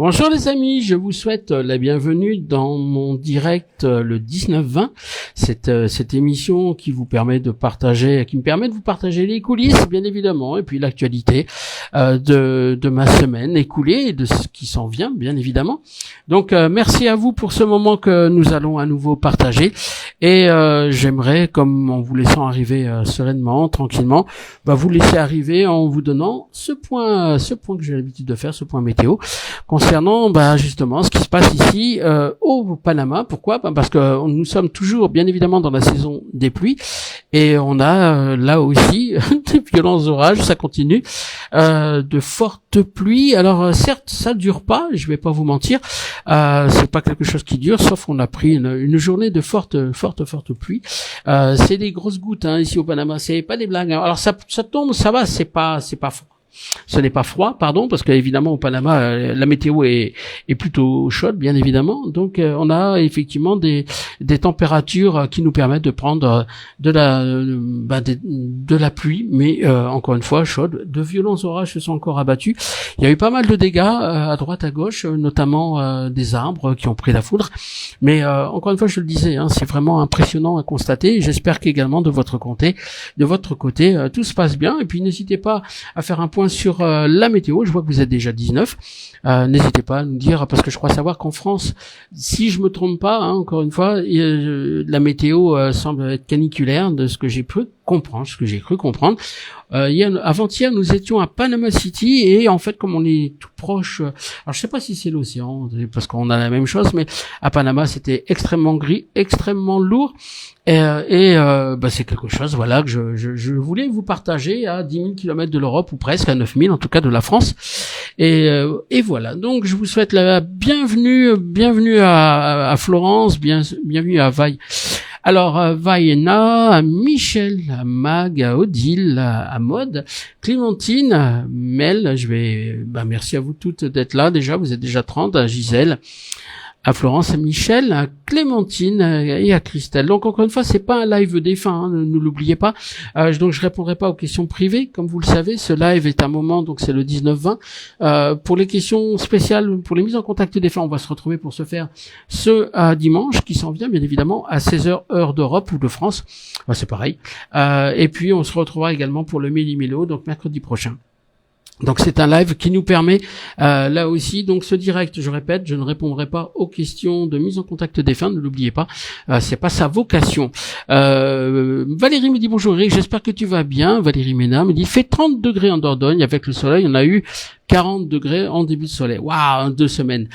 Bonjour les amis, je vous souhaite la bienvenue dans mon direct le 19-20, cette émission qui vous permet de partager, qui me permet de vous partager les coulisses bien évidemment, et puis l'actualité de ma semaine écoulée et de ce qui s'en vient bien évidemment. Donc merci à vous pour ce moment que nous allons à nouveau partager, et j'aimerais, comme en vous laissant arriver sereinement, tranquillement, vous laisser arriver en vous donnant ce point que j'ai l'habitude de faire, ce point météo concernant justement ce qui se passe ici au Panama. Pourquoi ? Parce que nous sommes toujours bien évidemment dans la saison des pluies, et on a là aussi des violents orages, ça continue, de fortes pluies. Alors certes, ça dure pas, je vais pas vous mentir, c'est pas quelque chose qui dure, sauf qu'on a pris une journée de fortes pluies. C'est des grosses gouttes ici au Panama, c'est pas des blagues. Alors ça tombe, ça va, c'est pas froid. Ce n'est pas froid, parce que évidemment au Panama la météo est plutôt chaude, bien évidemment. Donc on a effectivement des températures qui nous permettent de prendre de la pluie, mais encore une fois chaude. De violents orages se sont encore abattus. Il y a eu pas mal de dégâts à droite, à gauche, notamment des arbres qui ont pris la foudre. Mais encore une fois, je le disais, c'est vraiment impressionnant à constater. J'espère qu'également de votre côté, tout se passe bien. Et puis n'hésitez pas à faire un point sur la météo. Je vois que vous êtes déjà 19. N'hésitez pas à nous dire, parce que je crois savoir qu'en France, si je me trompe pas, encore une fois, la météo semble être caniculaire, de ce que j'ai cru comprendre. Avant-hier, nous étions à Panama City, et en fait, comme on est tout proche, alors je sais pas si c'est l'océan, parce qu'on a la même chose, mais à Panama, c'était extrêmement gris, extrêmement lourd, et c'est quelque chose, voilà, que je voulais vous partager à 10 000 km de l'Europe, ou presque à 9 000, en tout cas de la France, et voilà. Donc, je vous souhaite la bienvenue à Florence, bienvenue à Vaille. Alors, Vaïna, à Michel, à Mag, à Odile, à Maud, Clémentine, Mel, merci à vous toutes d'être là. Déjà, vous êtes déjà 30, à Gisèle, à Florence, à Michel, à Clémentine et à Christelle. Donc encore une fois, c'est pas un live défunt, ne l'oubliez pas. Donc je répondrai pas aux questions privées, comme vous le savez. Ce live est un moment, donc c'est le 19-20. Pour les questions spéciales, pour les mises en contact défunts, on va se retrouver pour se faire ce dimanche qui s'en vient, bien évidemment, à 16h heure d'Europe ou de France. C'est pareil. Et puis on se retrouvera également pour le Méli-Mélo, donc mercredi prochain. Donc c'est un live qui nous permet là aussi, donc ce direct, je répète, je ne répondrai pas aux questions de mise en contact défunt, ne l'oubliez pas, c'est pas sa vocation. Valérie me dit bonjour Eric, j'espère que tu vas bien. Valérie Ménard me dit fait 30 degrés en Dordogne avec le soleil, on a eu 40 degrés en début de soleil. Waouh, 2 semaines.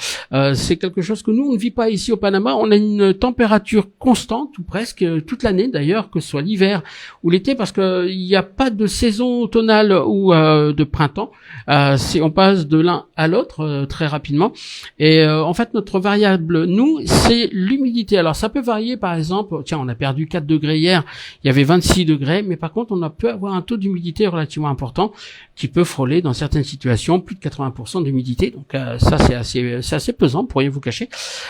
C'est quelque chose que nous, on ne vit pas ici au Panama. On a une température constante, ou presque, toute l'année d'ailleurs, que ce soit l'hiver ou l'été, parce que il n'y a pas de saison automnale ou de printemps. On passe de l'un à l'autre très rapidement. Et en fait, notre variable, nous, c'est l'humidité. Alors, ça peut varier, par exemple, tiens, on a perdu 4 degrés hier, il y avait 26 degrés, mais par contre, on peut avoir un taux d'humidité relativement important qui peut frôler dans certaines situations plus de 80% d'humidité. Donc ça c'est assez pesant pour rien vous cacher.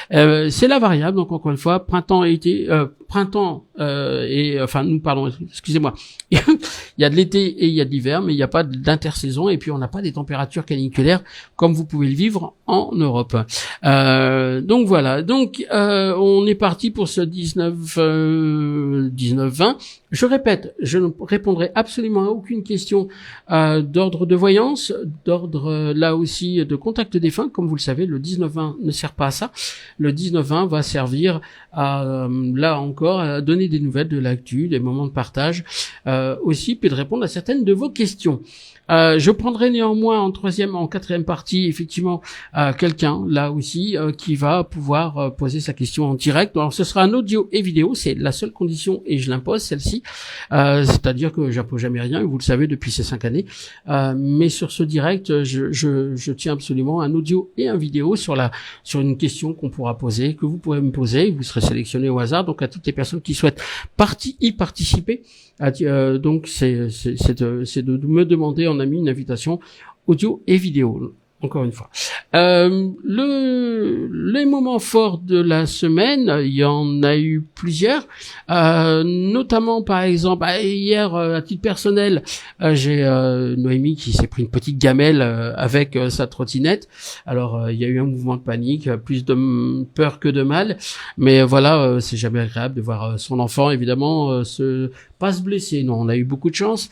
C'est la variable. Donc encore une fois, printemps et été, excusez-moi. Il y a de l'été et il y a de l'hiver, mais il n'y a pas d'intersaison, et puis on n'a pas des températures caniculaires comme vous pouvez le vivre en Europe. Donc voilà. Donc on est parti pour ce 19-20. Je répète, je ne répondrai absolument à aucune question d'ordre de voyance, d'ordre là aussi de contact défunt. Comme vous le savez, le 19-20 ne sert pas à ça. Le 19-20 va servir à, là encore, à donner des nouvelles de l'actu, des moments de partage aussi, puis de répondre à certaines de vos questions. Je prendrai néanmoins en quatrième partie, effectivement, quelqu'un, là aussi, qui va pouvoir poser sa question en direct. Alors, ce sera un audio et vidéo, c'est la seule condition, et je l'impose, celle-ci. C'est-à-dire que j'impose jamais rien, vous le savez, depuis ces 5 années. Mais sur ce direct, je tiens absolument un audio et un vidéo sur une question qu'on pourra poser, que vous pourrez me poser. Vous serez sélectionné au hasard, donc à toutes les personnes qui souhaitent y participer. Donc, c'est de me demander, on a mis une invitation audio et vidéo. Encore une fois. Les moments forts de la semaine, il y en a eu plusieurs, notamment par exemple hier à titre personnel, j'ai Noémie qui s'est pris une petite gamelle avec sa trottinette. Alors il y a eu un mouvement de panique, plus de peur que de mal, mais voilà, c'est jamais agréable de voir son enfant évidemment pas se blesser. Non, on a eu beaucoup de chance.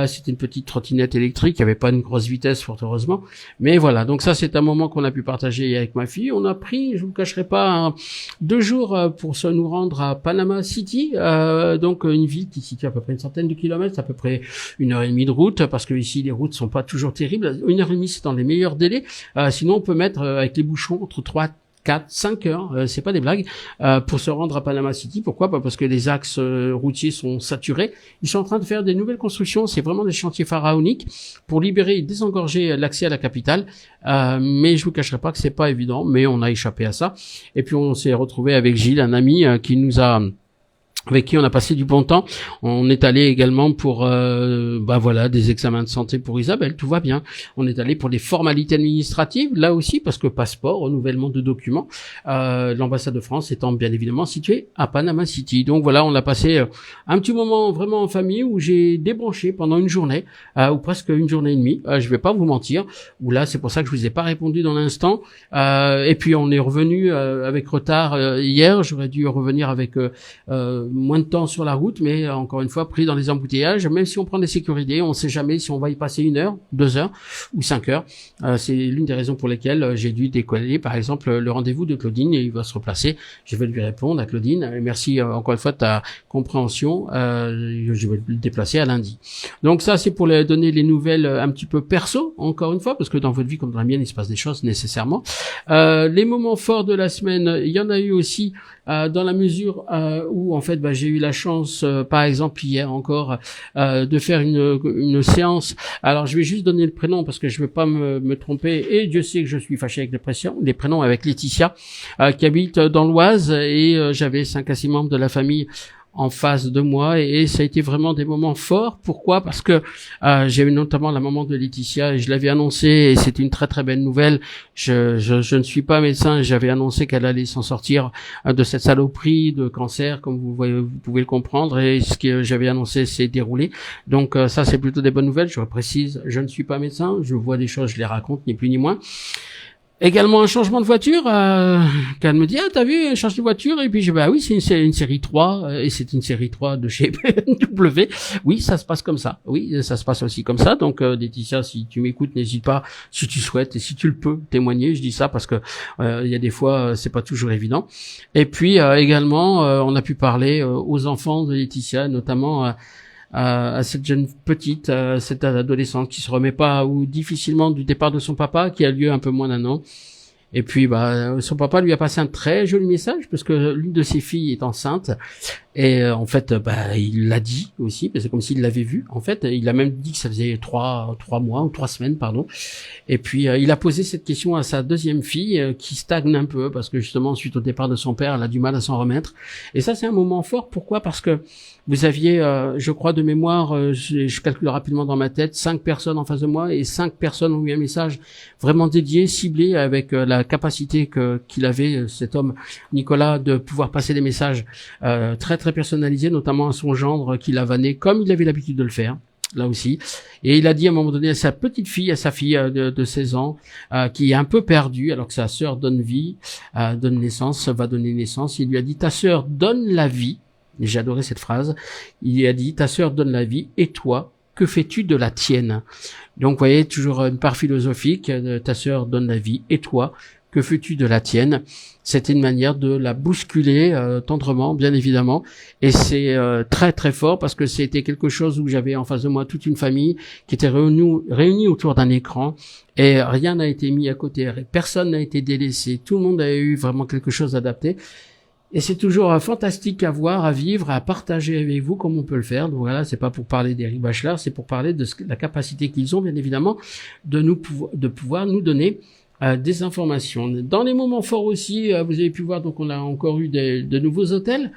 C'était une petite trottinette électrique, il n'y avait pas une grosse vitesse fort heureusement, mais voilà. Donc ça c'est un moment qu'on a pu partager avec ma fille. On a pris, je vous cacherai pas, 2 jours pour nous rendre à Panama City, donc une ville qui se situe à peu près une centaine de kilomètres, à peu près 1h30 de route, parce que ici les routes sont pas toujours terribles. 1h30 c'est dans les meilleurs délais. Sinon on peut mettre avec les bouchons entre 3, 4, 5 heures, c'est pas des blagues, pour se rendre à Panama City. Pourquoi? Parce que les axes routiers sont saturés. Ils sont en train de faire des nouvelles constructions. C'est vraiment des chantiers pharaoniques pour libérer et désengorger l'accès à la capitale. Mais je vous cacherai pas que c'est pas évident, mais on a échappé à ça. Et puis on s'est retrouvé avec Gilles, un ami avec qui on a passé du bon temps. On est allé également pour des examens de santé pour Isabelle, tout va bien. On est allé pour des formalités administratives, là aussi, parce que passeport, renouvellement de documents, l'ambassade de France étant bien évidemment située à Panama City. Donc voilà, on a passé un petit moment vraiment en famille où j'ai débranché pendant une journée, ou presque une journée et demie, je vais pas vous mentir, où là c'est pour ça que je vous ai pas répondu dans l'instant, et puis on est revenu avec retard hier, j'aurais dû revenir avec moins de temps sur la route, mais encore une fois pris dans les embouteillages. Même si on prend des sécurités, on ne sait jamais si on va y passer 1 heure, 2 heures ou 5 heures. C'est l'une des raisons pour lesquelles j'ai dû décoller par exemple le rendez-vous de Claudine, et il va se replacer. Je vais lui répondre à Claudine. Merci encore une fois de ta compréhension. Je vais le déplacer à lundi. Donc ça c'est pour donner les nouvelles un petit peu perso, encore une fois, parce que dans votre vie comme dans la mienne il se passe des choses nécessairement. Les moments forts de la semaine, il y en a eu aussi dans la mesure où en fait j'ai eu la chance par exemple hier encore de faire une séance. Alors je vais juste donner le prénom parce que je ne veux pas me tromper, et Dieu sait que je suis fâché avec les prénoms, avec Laetitia qui habite dans l'Oise, et j'avais 5 à 6 membres de la famille en face de moi, et ça a été vraiment des moments forts. Pourquoi? Parce que j'ai eu notamment la maman de Laetitia, et je l'avais annoncé, et c'était une très très belle nouvelle. Je ne suis pas médecin, et j'avais annoncé qu'elle allait s'en sortir de cette saloperie de cancer, comme vous pouvez le comprendre, et ce que j'avais annoncé s'est déroulé. Donc ça c'est plutôt des bonnes nouvelles. Je précise, je ne suis pas médecin, je vois des choses, je les raconte, ni plus ni moins. Également un changement de voiture, qu'elle me dit t'as vu, change de voiture, et puis je oui, c'est une série 3, et c'est une série 3 de chez BMW. Oui, ça se passe comme ça. Oui, ça se passe aussi comme ça. Donc Laetitia, si tu m'écoutes, n'hésite pas, si tu souhaites et si tu le peux, témoigner. Je dis ça parce que il y a des fois c'est pas toujours évident. Et puis également on a pu parler aux enfants de Laetitia, notamment à cette jeune petite, cette adolescente qui se remet pas ou difficilement du départ de son papa, qui a lieu un peu moins d'1 an. Et puis son papa lui a passé un très joli message, parce que l'une de ses filles est enceinte, et en fait il l'a dit aussi, parce que c'est comme s'il l'avait vu. En fait il a même dit que ça faisait 3 mois ou 3 semaines pardon. Et puis il a posé cette question à sa deuxième fille qui stagne un peu, parce que justement suite au départ de son père elle a du mal à s'en remettre. Et ça c'est un moment fort. Pourquoi? Parce que vous aviez je crois de mémoire, je calcule rapidement dans ma tête, 5 personnes en face de moi, et 5 personnes ont eu un message vraiment dédié, ciblé, avec la capacité qu'il avait, cet homme Nicolas, de pouvoir passer des messages très très personnalisés, notamment à son gendre qu'il a vanné comme il avait l'habitude de le faire là aussi. Et il a dit à un moment donné à sa petite fille, à sa fille de 16 ans, qui est un peu perdue, alors que sa sœur donne vie, va donner naissance. Il lui a dit ta sœur donne la vie. Et j'ai adoré cette phrase. Il lui a dit ta sœur donne la vie, et toi, que fais-tu de la tienne? Donc vous voyez, toujours une part philosophique, ta sœur donne la vie, et toi, que fais-tu de la tienne? C'était une manière de la bousculer tendrement, bien évidemment, et c'est très très fort, parce que c'était quelque chose où j'avais en face de moi toute une famille qui était réunie autour d'un écran, et rien n'a été mis à côté, personne n'a été délaissé, tout le monde a eu vraiment quelque chose adapté. Et c'est toujours fantastique à voir, à vivre, à partager avec vous comme on peut le faire. Donc voilà, c'est pas pour parler d'Eric Bachelard, c'est pour parler de la capacité qu'ils ont, bien évidemment, de pouvoir nous donner des informations. Dans les moments forts aussi, vous avez pu voir, donc on a encore eu de nouveaux hôtels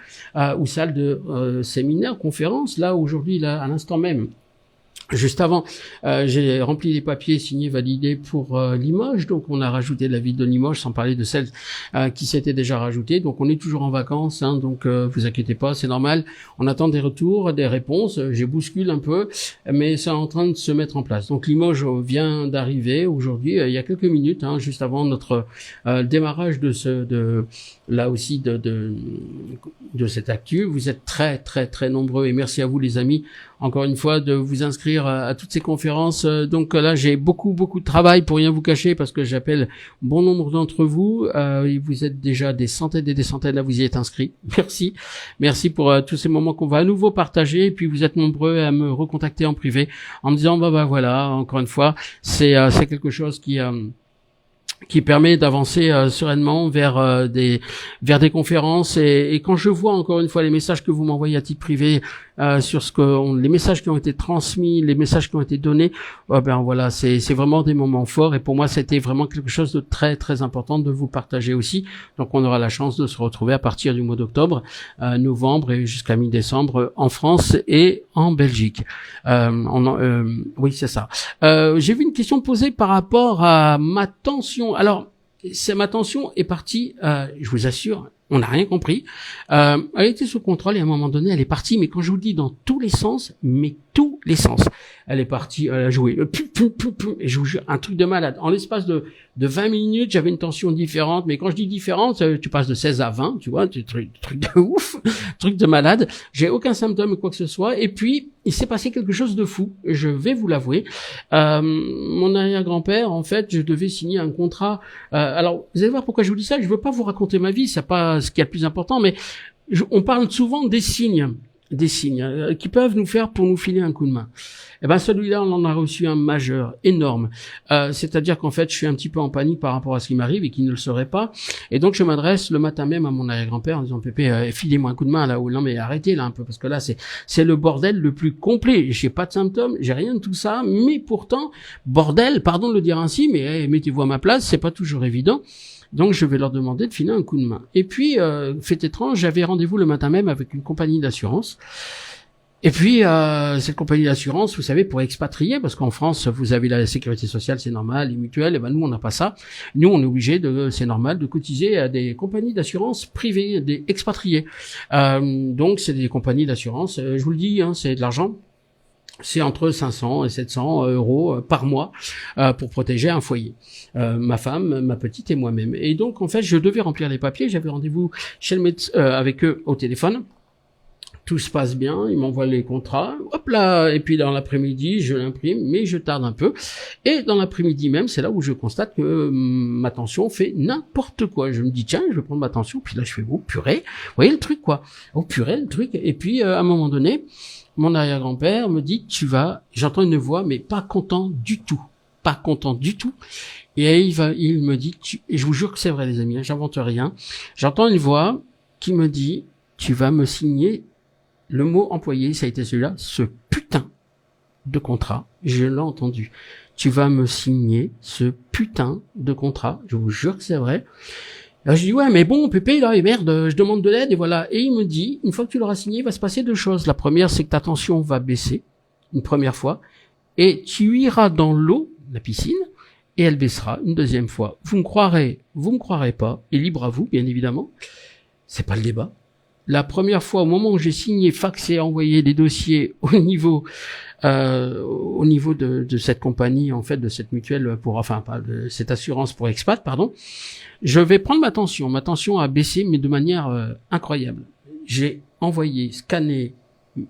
ou salles de séminaires, conférences. Là, aujourd'hui, là, à l'instant même, Juste avant, j'ai rempli les papiers signés, validés pour Limoges. Donc, on a rajouté la ville de Limoges, sans parler de celle qui s'était déjà rajoutée. Donc, on est toujours en vacances. Donc, vous inquiétez pas, c'est normal. On attend des retours, des réponses. J'ai bouscule un peu, mais c'est en train de se mettre en place. Donc, Limoges vient d'arriver aujourd'hui, il y a quelques minutes, juste avant notre démarrage là aussi de cette actu. Vous êtes très très très nombreux et merci à vous les amis encore une fois de vous inscrire à toutes ces conférences. Donc là j'ai beaucoup de travail pour rien vous cacher parce que j'appelle bon nombre d'entre vous. Vous êtes déjà des centaines et des centaines à vous y être inscrits. Merci pour tous ces moments qu'on va à nouveau partager et puis vous êtes nombreux à me recontacter en privé en me disant bah voilà encore une fois c'est quelque chose qui permet d'avancer sereinement vers des conférences et quand je vois encore une fois les messages que vous m'envoyez à titre privé sur les messages qui ont été transmis, les messages qui ont été donnés, ben voilà, c'est vraiment des moments forts et pour moi c'était vraiment quelque chose de très très important de vous partager aussi. Donc on aura la chance de se retrouver à partir du mois d'octobre, novembre et jusqu'à mi-décembre en France et en Belgique. Oui, c'est ça. J'ai vu une question posée par rapport à ma tension. Alors, ma tension est partie, je vous assure, on n'a rien compris. Elle était sous contrôle et à un moment donné, elle est partie, mais quand je vous le dis dans tous les sens, mais tous les sens. Elle est partie, elle a joué, et je vous jure, un truc de malade. En l'espace de 20 minutes, j'avais une tension différente, mais quand je dis différente, tu passes de 16 à 20, tu vois, truc de ouf, truc de malade. J'ai aucun symptôme ou quoi que ce soit, et puis, il s'est passé quelque chose de fou, je vais vous l'avouer. Mon arrière-grand-père, en fait, je devais signer un contrat. Alors, vous allez voir pourquoi je vous dis ça, je veux pas vous raconter ma vie, c'est pas ce qui est le plus important, mais on parle souvent des signes qui peuvent nous faire pour nous filer un coup de main. Eh ben celui-là, on en a reçu un majeur, énorme. C'est-à-dire qu'en fait, je suis un petit peu en panique par rapport à ce qui m'arrive et qui ne le serait pas. Et donc, je m'adresse le matin même à mon arrière-grand-père en disant Pépé, filez-moi un coup de main là. Ou non, mais arrêtez là un peu parce que là, c'est le bordel le plus complet. J'ai pas de symptômes, j'ai rien de tout ça, mais pourtant, bordel, pardon de le dire ainsi, mais mettez-vous à ma place, c'est pas toujours évident. Donc, je vais leur demander de filer un coup de main. Et puis, fait étrange, j'avais rendez-vous le matin même avec une compagnie d'assurance. Et puis, cette compagnie d'assurance, vous savez, pour expatrier, parce qu'en France, vous avez la sécurité sociale, c'est normal, les mutuelles, et ben nous, on n'a pas ça. Nous, on est obligé c'est normal, de cotiser à des compagnies d'assurance privées, des expatriés. Donc, c'est des compagnies d'assurance, je vous le dis, c'est de l'argent. C'est entre 500 et 700 euros par mois pour protéger un foyer. Ma femme, ma petite et moi-même. Et donc, en fait, je devais remplir les papiers. J'avais rendez-vous chez le médecin avec eux au téléphone. Tout se passe bien, ils m'envoient les contrats, hop là, et puis dans l'après-midi, je l'imprime, mais je tarde un peu. Et dans l'après-midi même, c'est là où je constate que ma tension fait n'importe quoi. Je me dis, tiens, je vais prendre ma tension, puis là je fais, oh purée, vous voyez le truc quoi, oh purée le truc. Et puis à un moment donné, mon arrière-grand-père me dit, j'entends une voix, mais pas content du tout. Et il me dit, et je vous jure que c'est vrai les amis, j'invente rien, j'entends une voix qui me dit, tu vas me signer. Le mot employé, ça a été celui-là, ce putain de contrat, je l'ai entendu. Tu vas me signer ce putain de contrat, je vous jure que c'est vrai. Alors je dis ouais mais bon Pépé là et merde, je demande de l'aide et voilà. Et il me dit, une fois que tu l'auras signé, il va se passer deux choses. La première, c'est que ta tension va baisser, une première fois, et tu iras dans l'eau, la piscine, et elle baissera une deuxième fois. Vous me croirez pas, et libre à vous, bien évidemment, c'est pas le débat. La première fois, au moment où j'ai signé, faxé, envoyé des dossiers au niveau de cette compagnie, en fait, de cette mutuelle de cette assurance pour expat, pardon, je vais prendre ma tension. Ma tension a baissé, mais de manière incroyable. J'ai envoyé, scanné,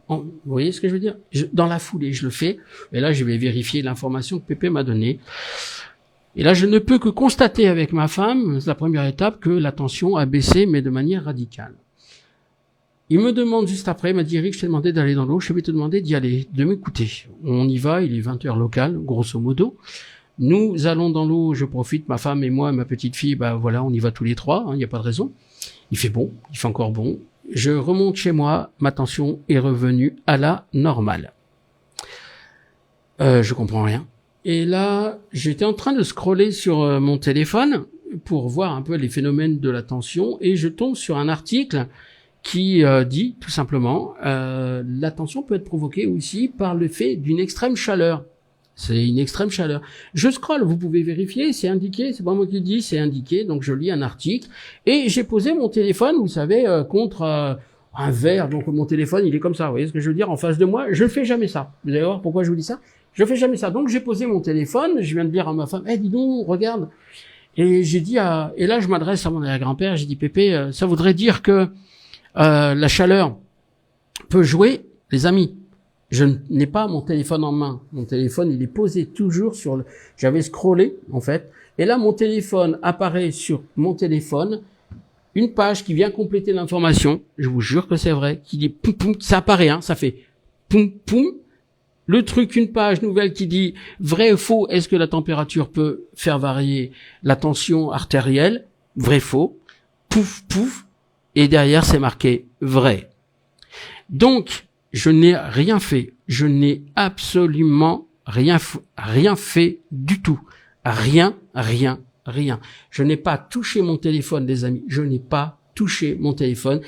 vous voyez ce que je veux dire? Dans la foulée, je le fais. Et là, je vais vérifier l'information que Pépé m'a donnée. Et là, je ne peux que constater avec ma femme, c'est la première étape, que la tension a baissé, mais de manière radicale. Il me demande juste après, il m'a dit, Eric, je t'ai demandé d'aller dans l'eau, je vais te demander d'y aller, de m'écouter. On y va, il est 20h local, grosso modo. Nous allons dans l'eau, je profite, ma femme et moi, ma petite fille, voilà, on y va tous les trois, il n'y a pas de raison. Il fait bon, il fait encore bon. Je remonte chez moi, ma tension est revenue à la normale. Je comprends rien. Et là, j'étais en train de scroller sur mon téléphone pour voir un peu les phénomènes de la tension et je tombe sur un article qui dit tout simplement la tension peut être provoquée aussi par le fait d'une extrême chaleur. C'est une extrême chaleur. Je scrolle, vous pouvez vérifier, c'est indiqué, c'est pas moi qui le dis, c'est indiqué. Donc je lis un article et j'ai posé mon téléphone, vous savez, contre un verre. Donc mon téléphone, il est comme ça, vous voyez ce que je veux dire, en face de moi. Je fais jamais ça. Vous allez voir pourquoi je vous dis ça. Je fais jamais ça. Donc j'ai posé mon téléphone, je viens de dire à ma femme, dis donc, regarde. Et j'ai dit et là je m'adresse à mon arrière-grand-père, j'ai dit Pépé, ça voudrait dire que la chaleur peut jouer, les amis. Je n'ai pas mon téléphone en main. Mon téléphone, il est posé toujours j'avais scrollé, en fait. Et là, mon téléphone apparaît sur mon téléphone, une page qui vient compléter l'information. Je vous jure que c'est vrai. Qui dit poum poum, ça apparaît, ça fait poum poum. Le truc, une page nouvelle qui dit vrai ou faux, est-ce que la température peut faire varier la tension artérielle? Vrai, faux. Pouf, pouf. Et derrière, c'est marqué vrai. Donc, je n'ai rien fait. Je n'ai absolument rien fait du tout. Rien. Je n'ai pas touché mon téléphone, les amis. Je n'ai pas touché mon téléphone.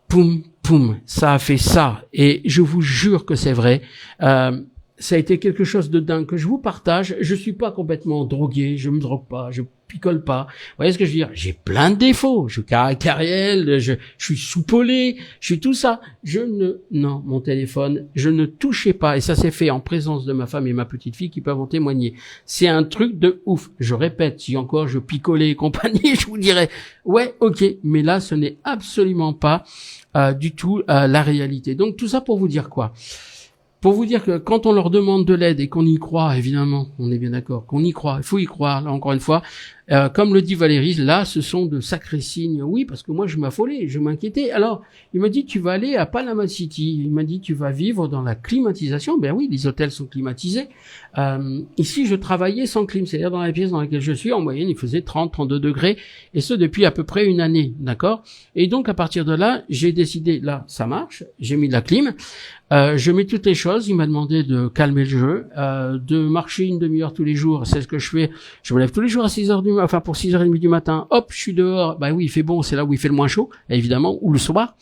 Poum, poum. Ça a fait ça. Et je vous jure que c'est vrai. Ça a été quelque chose de dingue que je vous partage. Je suis pas complètement drogué. Je me drogue pas. Je picole pas. Vous voyez ce que je veux dire? J'ai plein de défauts. Je suis caractériel, je suis soupolé, je suis tout ça. Non, mon téléphone, je ne touchais pas. Et ça s'est fait en présence de ma femme et ma petite fille qui peuvent en témoigner. C'est un truc de ouf. Je répète, si encore je picolais et compagnie, je vous dirais, ouais, ok. Mais là, ce n'est absolument pas du tout la réalité. Donc tout ça pour vous dire quoi? Pour vous dire que quand on leur demande de l'aide et qu'on y croit, évidemment, on est bien d'accord, qu'on y croit, il faut y croire, là encore une fois, comme le dit Valérie, là, ce sont de sacrés signes. Oui, parce que moi, je m'affolais, je m'inquiétais. Alors, il m'a dit, tu vas aller à Panama City. Il m'a dit, tu vas vivre dans la climatisation. Ben oui, les hôtels sont climatisés. Ici, je travaillais sans clim, c'est-à-dire dans la pièce dans laquelle je suis, en moyenne, il faisait 30, 32 degrés, et ce, depuis à peu près une année, d'accord? Et donc, à partir de là, j'ai décidé, là, ça marche, j'ai mis de la clim. Je mets toutes les choses. Il m'a demandé de calmer le jeu, de marcher une demi-heure tous les jours. C'est ce que je fais. Je me lève tous les jours à 6h pour 6h30 du matin. Hop, je suis dehors. Bah oui, il fait bon. C'est là où il fait le moins chaud, évidemment, ou le soir.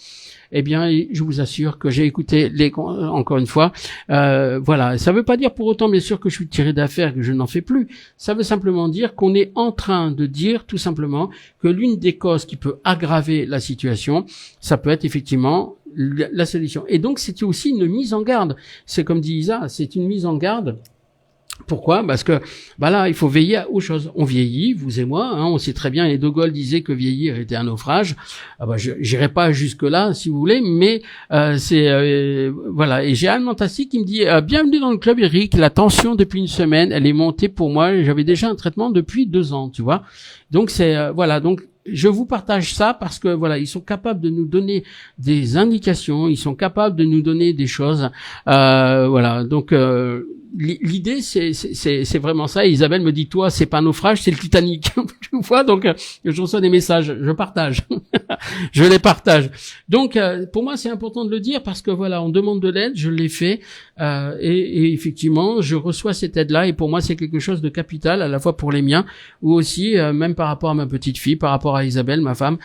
Eh bien, je vous assure que j'ai écouté encore une fois. Voilà. Ça veut pas dire pour autant, bien sûr, que je suis tiré d'affaire, que je n'en fais plus. Ça veut simplement dire qu'on est en train de dire, tout simplement, que l'une des causes qui peut aggraver la situation, ça peut être effectivement la solution. Et donc, c'est aussi une mise en garde. C'est comme dit Isa, c'est une mise en garde. Pourquoi? Parce que là, il faut veiller aux choses. On vieillit, vous et moi, on sait très bien, et De Gaulle disait que vieillir était un naufrage. Je j'irai pas jusque là, si vous voulez, mais voilà. Et j'ai Anne Montassi qui me dit bienvenue dans le club, Eric. La tension depuis une semaine, elle est montée pour moi. J'avais déjà un traitement depuis 2 ans, tu vois. Donc c'est voilà. Donc je vous partage ça parce que voilà, ils sont capables de nous donner des indications, ils sont capables de nous donner des choses. Voilà. Donc l'idée, c'est vraiment ça. Et Isabelle me dit, toi, c'est pas un naufrage, c'est le Titanic. Tu vois, donc je reçois des messages, je partage, je les partage. Donc, pour moi, c'est important de le dire parce que voilà, on demande de l'aide, je l'ai fait, et effectivement, je reçois cette aide-là. Et pour moi, c'est quelque chose de capital, à la fois pour les miens, ou aussi même par rapport à ma petite fille, par rapport à Isabelle, ma femme.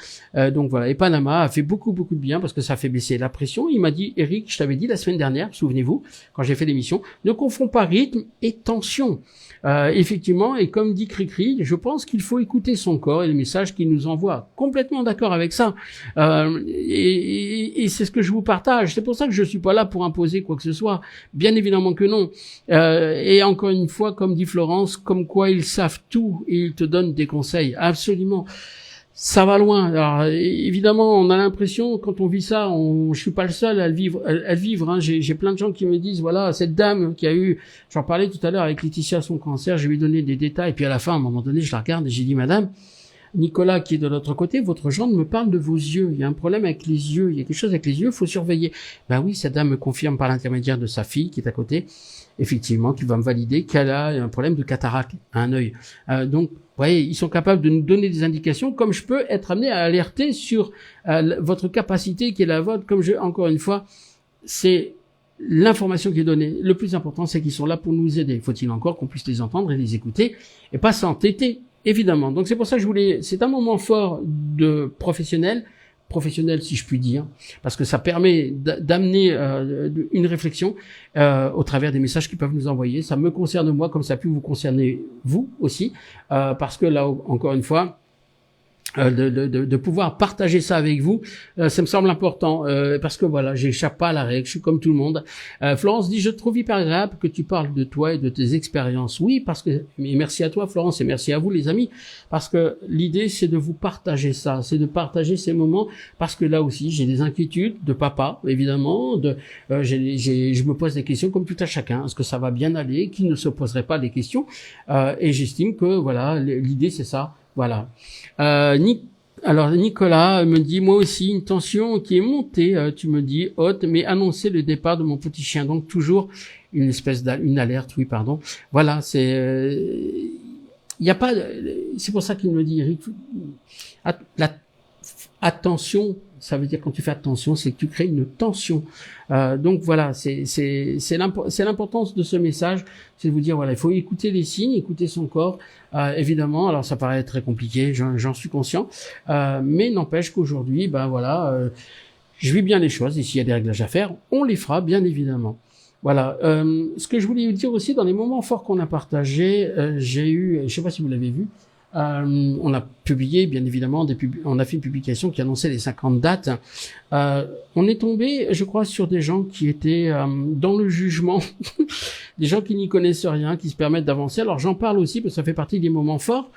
Donc voilà. Et Panama a fait beaucoup de bien parce que ça fait baisser la pression. Il m'a dit, Eric, je t'avais dit la semaine dernière, souvenez-vous, quand j'ai fait l'émission, ne confonds pas rythme et tension. Effectivement, et comme dit Cricri, je pense qu'il faut écouter son corps et le message qu'il nous envoie. Complètement d'accord avec ça. Et c'est ce que je vous partage. C'est pour ça que je suis pas là pour imposer quoi que ce soit. Bien évidemment que non. Et encore une fois, comme dit Florence, comme quoi ils savent tout et ils te donnent des conseils. Absolument. Ça va loin. Alors, évidemment, on a l'impression, quand on vit ça, je suis pas le seul à le vivre, hein. J'ai plein de gens qui me disent, voilà, cette dame qui a eu, j'en parlais tout à l'heure avec Laetitia, son cancer, je lui ai donné des détails, puis à la fin, à un moment donné, je la regarde et j'ai dit, madame, Nicolas, qui est de l'autre côté, votre gendre me parle de vos yeux. Il y a un problème avec les yeux. Il y a quelque chose avec les yeux, il faut surveiller. Ben oui, cette dame me confirme par l'intermédiaire de sa fille, qui est à côté, effectivement, qui va me valider qu'elle a un problème de cataracte à un œil. Donc, vous voyez, ils sont capables de nous donner des indications, comme je peux être amené à alerter sur votre capacité qui est la vôtre. Encore une fois, c'est l'information qui est donnée. Le plus important, c'est qu'ils sont là pour nous aider. Faut-il encore qu'on puisse les entendre et les écouter et pas s'entêter, évidemment. Donc c'est pour ça que c'est un moment fort de professionnel professionnel, si je puis dire, parce que ça permet d'amener une réflexion au travers des messages qu'ils peuvent nous envoyer. Ça me concerne moi, comme ça a pu vous concerner vous aussi, parce que là, encore une fois, de pouvoir partager ça avec vous, ça me semble important, parce que voilà, j'échappe pas à la règle, je suis comme tout le monde. Florence dit, je trouve hyper agréable que tu parles de toi et de tes expériences. Oui, parce que, et merci à toi Florence, et merci à vous les amis, parce que l'idée c'est de vous partager ça, c'est de partager ces moments, parce que là aussi j'ai des inquiétudes de papa, évidemment, je me pose des questions comme tout à chacun, est-ce que ça va bien aller, qui ne se poserait pas des questions, et j'estime que voilà, l'idée c'est ça. Voilà. Alors Nicolas me dit, moi aussi une tension qui est montée, tu me dis haute, mais annoncer le départ de mon petit chien, donc toujours une espèce une alerte, oui pardon. Voilà, c'est il y a pas, c'est pour ça qu'il me dit Eric, attention, ça veut dire quand tu fais attention, c'est que tu crées une tension. Donc voilà, c'est l'importance de ce message, c'est de vous dire voilà, il faut écouter les signes, écouter son corps. Évidemment, alors ça paraît très compliqué, j'en suis conscient, mais n'empêche qu'aujourd'hui, ben voilà, je vis bien les choses et s'il y a des réglages à faire, on les fera bien évidemment. Voilà. Ce que je voulais vous dire aussi, dans les moments forts qu'on a partagés, j'ai eu, je sais pas si vous l'avez vu. On a publié, bien évidemment, on a fait une publication qui annonçait les 50 dates. On est tombé, je crois, sur des gens qui étaient dans le jugement, des gens qui n'y connaissent rien, qui se permettent d'avancer. Alors j'en parle aussi parce que ça fait partie des moments forts.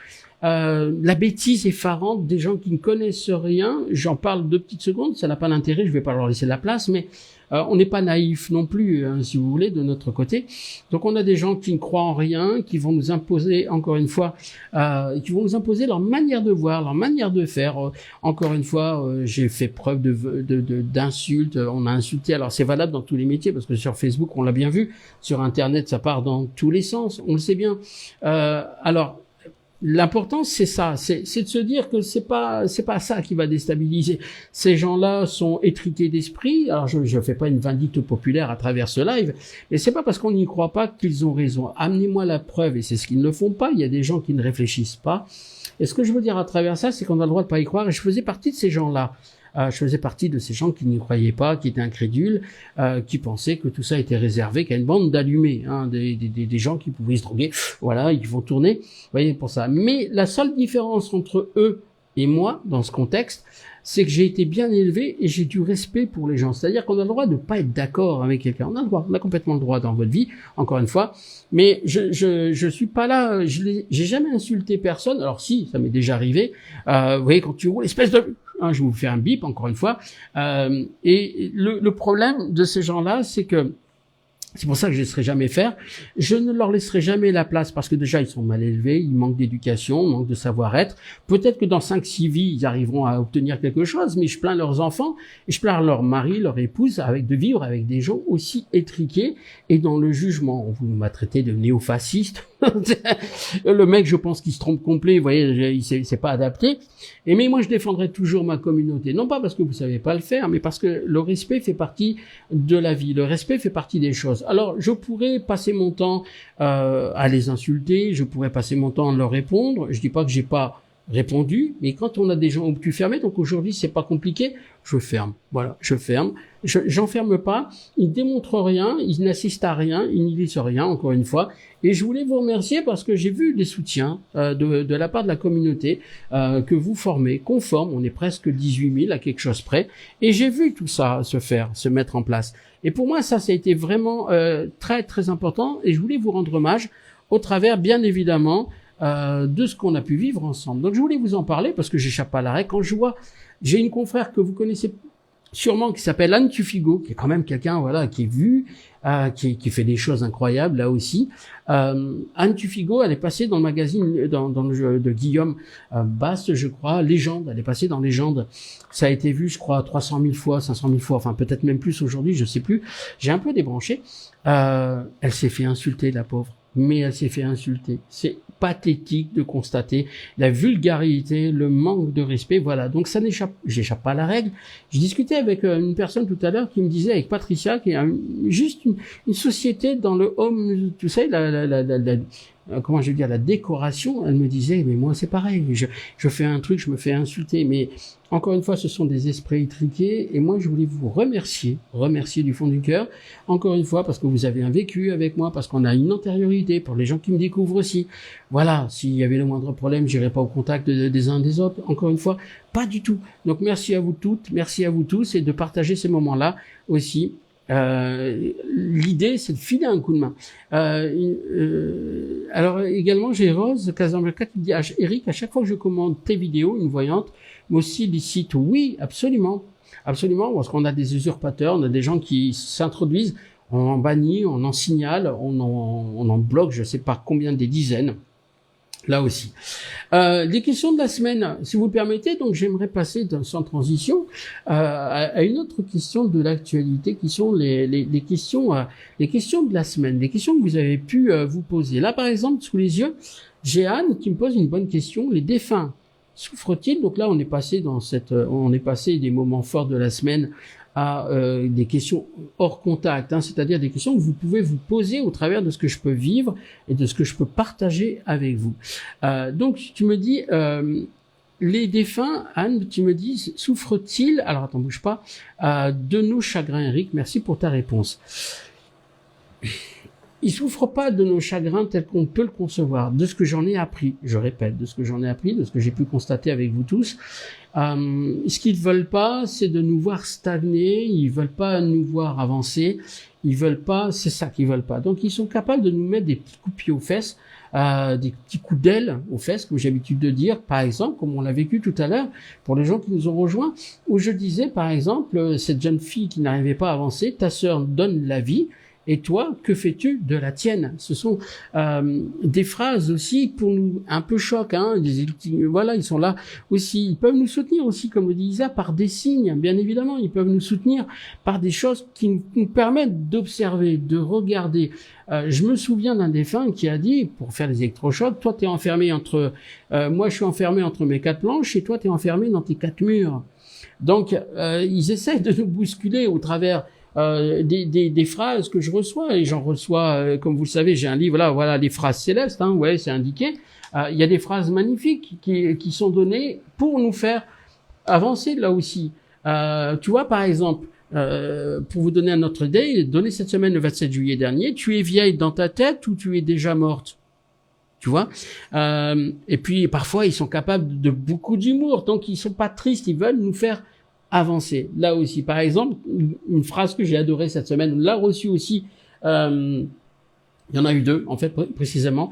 La bêtise effarante des gens qui ne connaissent rien, j'en parle 2 petites secondes, ça n'a pas d'intérêt, je vais pas leur laisser la place, mais on n'est pas naïf non plus, hein, si vous voulez, de notre côté. Donc on a des gens qui ne croient en rien, qui vont nous imposer, encore une fois, qui vont nous imposer leur manière de voir, leur manière de faire. Encore une fois, j'ai fait preuve d'insultes, on a insulté, alors c'est valable dans tous les métiers, parce que sur Facebook, on l'a bien vu, sur Internet, ça part dans tous les sens, on le sait bien. Alors, l'important, c'est ça, c'est de se dire que c'est pas ça qui va déstabiliser. Ces gens-là sont étriqués d'esprit. Alors, je fais pas une vindicte populaire à travers ce live, mais c'est pas parce qu'on n'y croit pas qu'ils ont raison. Amenez-moi la preuve, et c'est ce qu'ils ne font pas. Il y a des gens qui ne réfléchissent pas. Et ce que je veux dire à travers ça, c'est qu'on a le droit de pas y croire, et je faisais partie de ces gens-là. Je faisais partie de ces gens qui n'y croyaient pas, qui étaient incrédules, qui pensaient que tout ça était réservé qu'à une bande d'allumés, hein, des gens qui pouvaient se droguer, voilà, ils vont tourner, vous voyez, pour ça. Mais la seule différence entre eux et moi, dans ce contexte, c'est que j'ai été bien élevé et j'ai du respect pour les gens. C'est-à-dire qu'on a le droit de pas être d'accord avec quelqu'un. On a le droit, on a complètement le droit dans votre vie, encore une fois. Mais je suis pas là, j'ai jamais insulté personne. Alors si, ça m'est déjà arrivé. Vous voyez, quand tu roules, espèce de... je vais vous faire un bip, encore une fois. Et le problème de ces gens-là, c'est que c'est pour ça que je ne laisserai jamais faire. Je ne leur laisserai jamais la place parce que déjà, ils sont mal élevés, ils manquent d'éducation, ils manquent de savoir-être. Peut-être que dans 5-6 vies, ils arriveront à obtenir quelque chose, mais je plains leurs enfants et je plains leur mari, leur épouse, de vivre avec des gens aussi étriqués et dans le jugement. On m'a traité de néofasciste. Le mec, je pense qu'il se trompe complet, vous voyez, il s'est pas adapté. Mais moi, je défendrai toujours ma communauté. Non pas parce que vous savez pas le faire, mais parce que le respect fait partie de la vie. Le respect fait partie des choses. Alors, je pourrais passer mon temps à les insulter, je pourrais passer mon temps à leur répondre. Je dis pas que j'ai pas répondu, mais quand on a des gens au cul fermé, donc aujourd'hui c'est pas compliqué, je ferme. Voilà, je ferme. J'enferme pas. Ils démontrent rien, ils n'assistent à rien, ils n'y disent rien, encore une fois. Et je voulais vous remercier parce que j'ai vu des soutiens de la part de la communauté que vous formez, qu'on forme. On est presque 18 000 à quelque chose près. Et j'ai vu tout ça se mettre en place. Et pour moi, ça a été vraiment très, très important. Et je voulais vous rendre hommage au travers, bien évidemment, de ce qu'on a pu vivre ensemble. Donc je voulais vous en parler parce que j'échappe pas à l'arrêt. Quand je vois, j'ai une confrère que vous connaissez sûrement qui s'appelle Anne Tufigo, qui est quand même quelqu'un voilà qui est vu, qui fait des choses incroyables là aussi. Anne Tufigo, elle est passée dans le magazine, dans le jeu de Guillaume Basse, je crois, Légende. Elle est passée dans Légende. Ça a été vu, je crois, 300 000 fois, 500 000 fois, enfin peut-être même plus aujourd'hui, je sais plus. J'ai un peu débranché. Elle s'est fait insulter, la pauvre. Mais elle s'est fait insulter. C'est pathétique de constater la vulgarité, le manque de respect. Voilà. Donc ça j'échappe pas à la règle. Je discutais avec une personne tout à l'heure qui me disait, avec Patricia, qui est juste une société dans le home, tu sais, comment je veux dire, la décoration, elle me disait, mais moi c'est pareil, je fais un truc, je me fais insulter, mais encore une fois, ce sont des esprits étriqués, et moi je voulais vous remercier du fond du cœur, encore une fois, parce que vous avez un vécu avec moi, parce qu'on a une antériorité, pour les gens qui me découvrent aussi. Voilà, s'il y avait le moindre problème, j'irais pas au contact des uns des autres, encore une fois, pas du tout. Donc merci à vous toutes, merci à vous tous, et de partager ces moments-là aussi. L'idée, c'est de filer un coup de main. Alors également, j'ai Rose Casambeca qui dit Eric, à chaque fois que je commande tes vidéos, une voyante me sollicite. Oui, absolument, absolument, parce qu'on a des usurpateurs, on a des gens qui s'introduisent, on en bannit, on en signale, on en bloque, je sais pas combien, des dizaines. Là aussi. Les questions de la semaine, si vous le permettez, donc j'aimerais passer sans transition à une autre question de l'actualité, qui sont les questions de la semaine, les questions que vous avez pu vous poser. Là, par exemple, sous les yeux, j'ai Anne qui me pose une bonne question. Les défunts souffrent-ils? Donc là, on est passé des moments forts de la semaine à des questions hors contact, hein, c'est-à-dire des questions que vous pouvez vous poser au travers de ce que je peux vivre et de ce que je peux partager avec vous. Donc tu me dis, les défunts, Anne, tu me dis, souffrent-ils, alors attends, bouge pas, de nos chagrins, Eric, merci pour ta réponse. Ils souffrent pas de nos chagrins tels qu'on peut le concevoir, de ce que j'en ai appris, je répète, de ce que j'en ai appris, de ce que j'ai pu constater avec vous tous. Ce qu'ils veulent pas, c'est de nous voir stagner, ils veulent pas nous voir avancer, ils veulent pas, c'est ça qu'ils veulent pas. Donc ils sont capables de nous mettre des petits coups de pied aux fesses, des petits coups d'aile aux fesses, comme j'ai l'habitude de dire, par exemple, comme on l'a vécu tout à l'heure, pour les gens qui nous ont rejoints, où je disais, par exemple, cette jeune fille qui n'arrivait pas à avancer, ta sœur donne la vie, et toi, que fais-tu de la tienne? Ce sont des phrases aussi pour nous un peu choc, hein. Voilà, ils sont là aussi. Ils peuvent nous soutenir aussi, comme le dit Isa, par des signes, bien évidemment. Ils peuvent nous soutenir par des choses qui nous permettent d'observer, de regarder. Je me souviens d'un défunt qui a dit, pour faire des électrochocs, toi t'es enfermé entre, moi je suis enfermé entre mes 4 planches et toi t'es enfermé dans tes 4 murs. Donc ils essaient de nous bousculer au travers des phrases que je reçois, et j'en reçois, comme vous le savez, j'ai un livre là, voilà, les phrases célestes, hein, ouais, c'est indiqué. Il y a des phrases magnifiques qui sont données pour nous faire avancer là aussi. Tu vois, par exemple, pour vous donner un autre idée, donné cette semaine le 27 juillet dernier, tu es vieille dans ta tête ou tu es déjà morte? Tu vois, et puis parfois ils sont capables de beaucoup d'humour, donc ils sont pas tristes, ils veulent nous faire avancer. Là aussi, par exemple, une phrase que j'ai adorée cette semaine, on l'a reçue aussi, il y en a eu deux, en fait, précisément.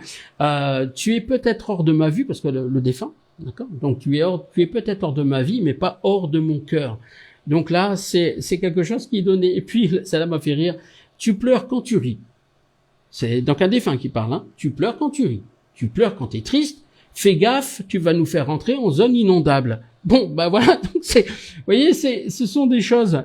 Tu es peut-être hors de ma vue, parce que le défunt, d'accord? Donc tu es peut-être hors de ma vie, mais pas hors de mon cœur. Donc là, c'est quelque chose qui est donné. Et puis, ça m'a fait rire. Tu pleures quand tu ris. C'est donc un défunt qui parle, hein. Tu pleures quand tu ris. Tu pleures quand tu es triste. Fais gaffe, tu vas nous faire rentrer en zone inondable. Bon, bah voilà, donc vous voyez, ce sont des choses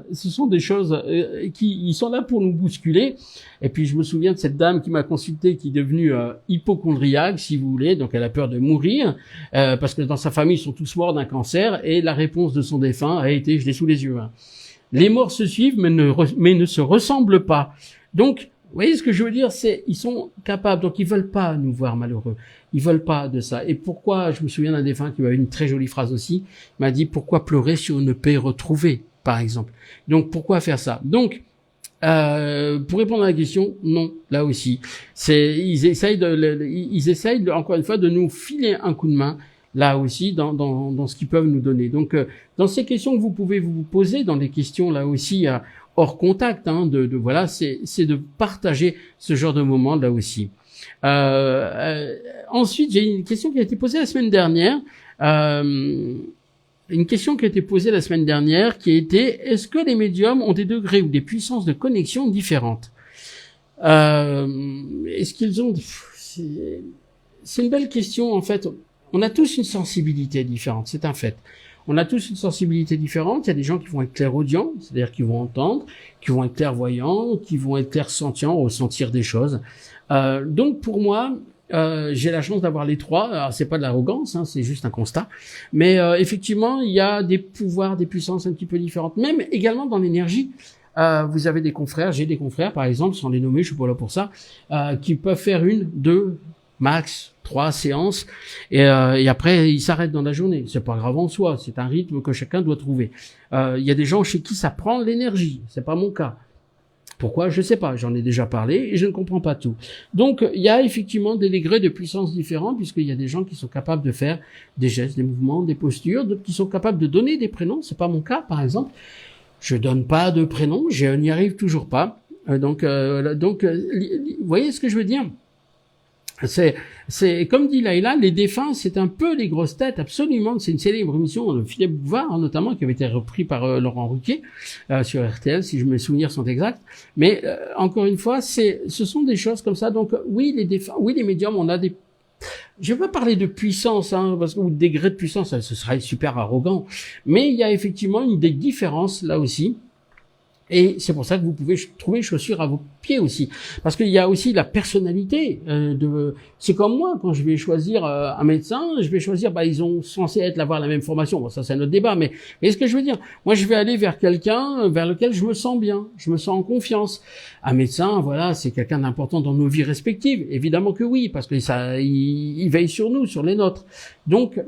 qui ils sont là pour nous bousculer. Et puis je me souviens de cette dame qui m'a consulté, qui est devenue hypochondriaque, si vous voulez, donc elle a peur de mourir, parce que dans sa famille ils sont tous morts d'un cancer, et la réponse de son défunt a été, je l'ai sous les yeux, hein, les morts se suivent mais ne se ressemblent pas. Donc vous voyez ce que je veux dire, c'est ils sont capables, donc ils veulent pas nous voir malheureux, ils veulent pas de ça. Et pourquoi, je me souviens d'un défunt qui m'avait une très jolie phrase aussi, il m'a dit pourquoi pleurer sur une paix retrouvée, par exemple. Donc pourquoi faire ça? Donc pour répondre à la question, non, là aussi, ils essayent encore une fois de nous filer un coup de main. Là aussi, dans ce qu'ils peuvent nous donner. Donc, dans ces questions que vous pouvez vous poser, dans les questions là aussi hors contact, hein, voilà, c'est de partager ce genre de moment là aussi. Ensuite, j'ai une question qui a été posée la semaine dernière. Une question qui a été posée la semaine dernière, qui était: est-ce que les médiums ont des degrés ou des puissances de connexion différentes? Est-ce qu'ils ont... C'est une belle question, en fait. On a tous une sensibilité différente, c'est un fait. On a tous une sensibilité différente. Il y a des gens qui vont être clairaudients, c'est-à-dire qui vont entendre, qui vont être clairvoyants, qui vont être clairsentients, ressentir des choses. Donc pour moi, j'ai la chance d'avoir les trois. Alors, c'est pas de l'arrogance, hein, c'est juste un constat. Mais effectivement, il y a des pouvoirs, des puissances un petit peu différentes. Même également dans l'énergie. Vous avez des confrères, j'ai des confrères, par exemple, sans les nommer, je suis pas là pour ça, qui peuvent faire 1, 2, max 3 séances, et après il s'arrête dans la journée. C'est pas grave en soi, c'est un rythme que chacun doit trouver. Il y a des gens chez qui ça prend l'énergie, c'est pas mon cas. Pourquoi? Je sais pas, j'en ai déjà parlé et je ne comprends pas tout. Donc il y a effectivement des degrés de puissance différents, puisqu'il y a des gens qui sont capables de faire des gestes, des mouvements, des postures, d'autres qui sont capables de donner des prénoms. C'est pas mon cas, par exemple. Je donne pas de prénom, je n'y arrive toujours pas. Donc, vous voyez ce que je veux dire? C'est comme dit Laïla, les défunts, c'est un peu les grosses têtes, absolument. C'est une célèbre émission de Philippe Bouvard, notamment, qui avait été repris par Laurent Ruquier sur RTL, si mes souvenirs sont exacts. Mais encore une fois, ce sont des choses comme ça. Donc oui, les défunts, oui, les médiums, on a des. Je vais pas parler de puissance, parce que ou de degré de puissance, ce serait super arrogant. Mais il y a effectivement une des différences là aussi. Et c'est pour ça que vous pouvez trouver chaussures à vos pieds aussi, parce qu'il y a aussi la personnalité c'est comme moi, quand je vais choisir un médecin, je vais choisir, ils ont censé avoir la même formation. Bon, ça c'est un autre débat, mais ce que je veux dire, moi je vais aller vers quelqu'un vers lequel je me sens bien, je me sens en confiance. Un médecin, voilà, c'est quelqu'un d'important dans nos vies respectives, évidemment que oui, parce que il veille sur nous, sur les nôtres. Donc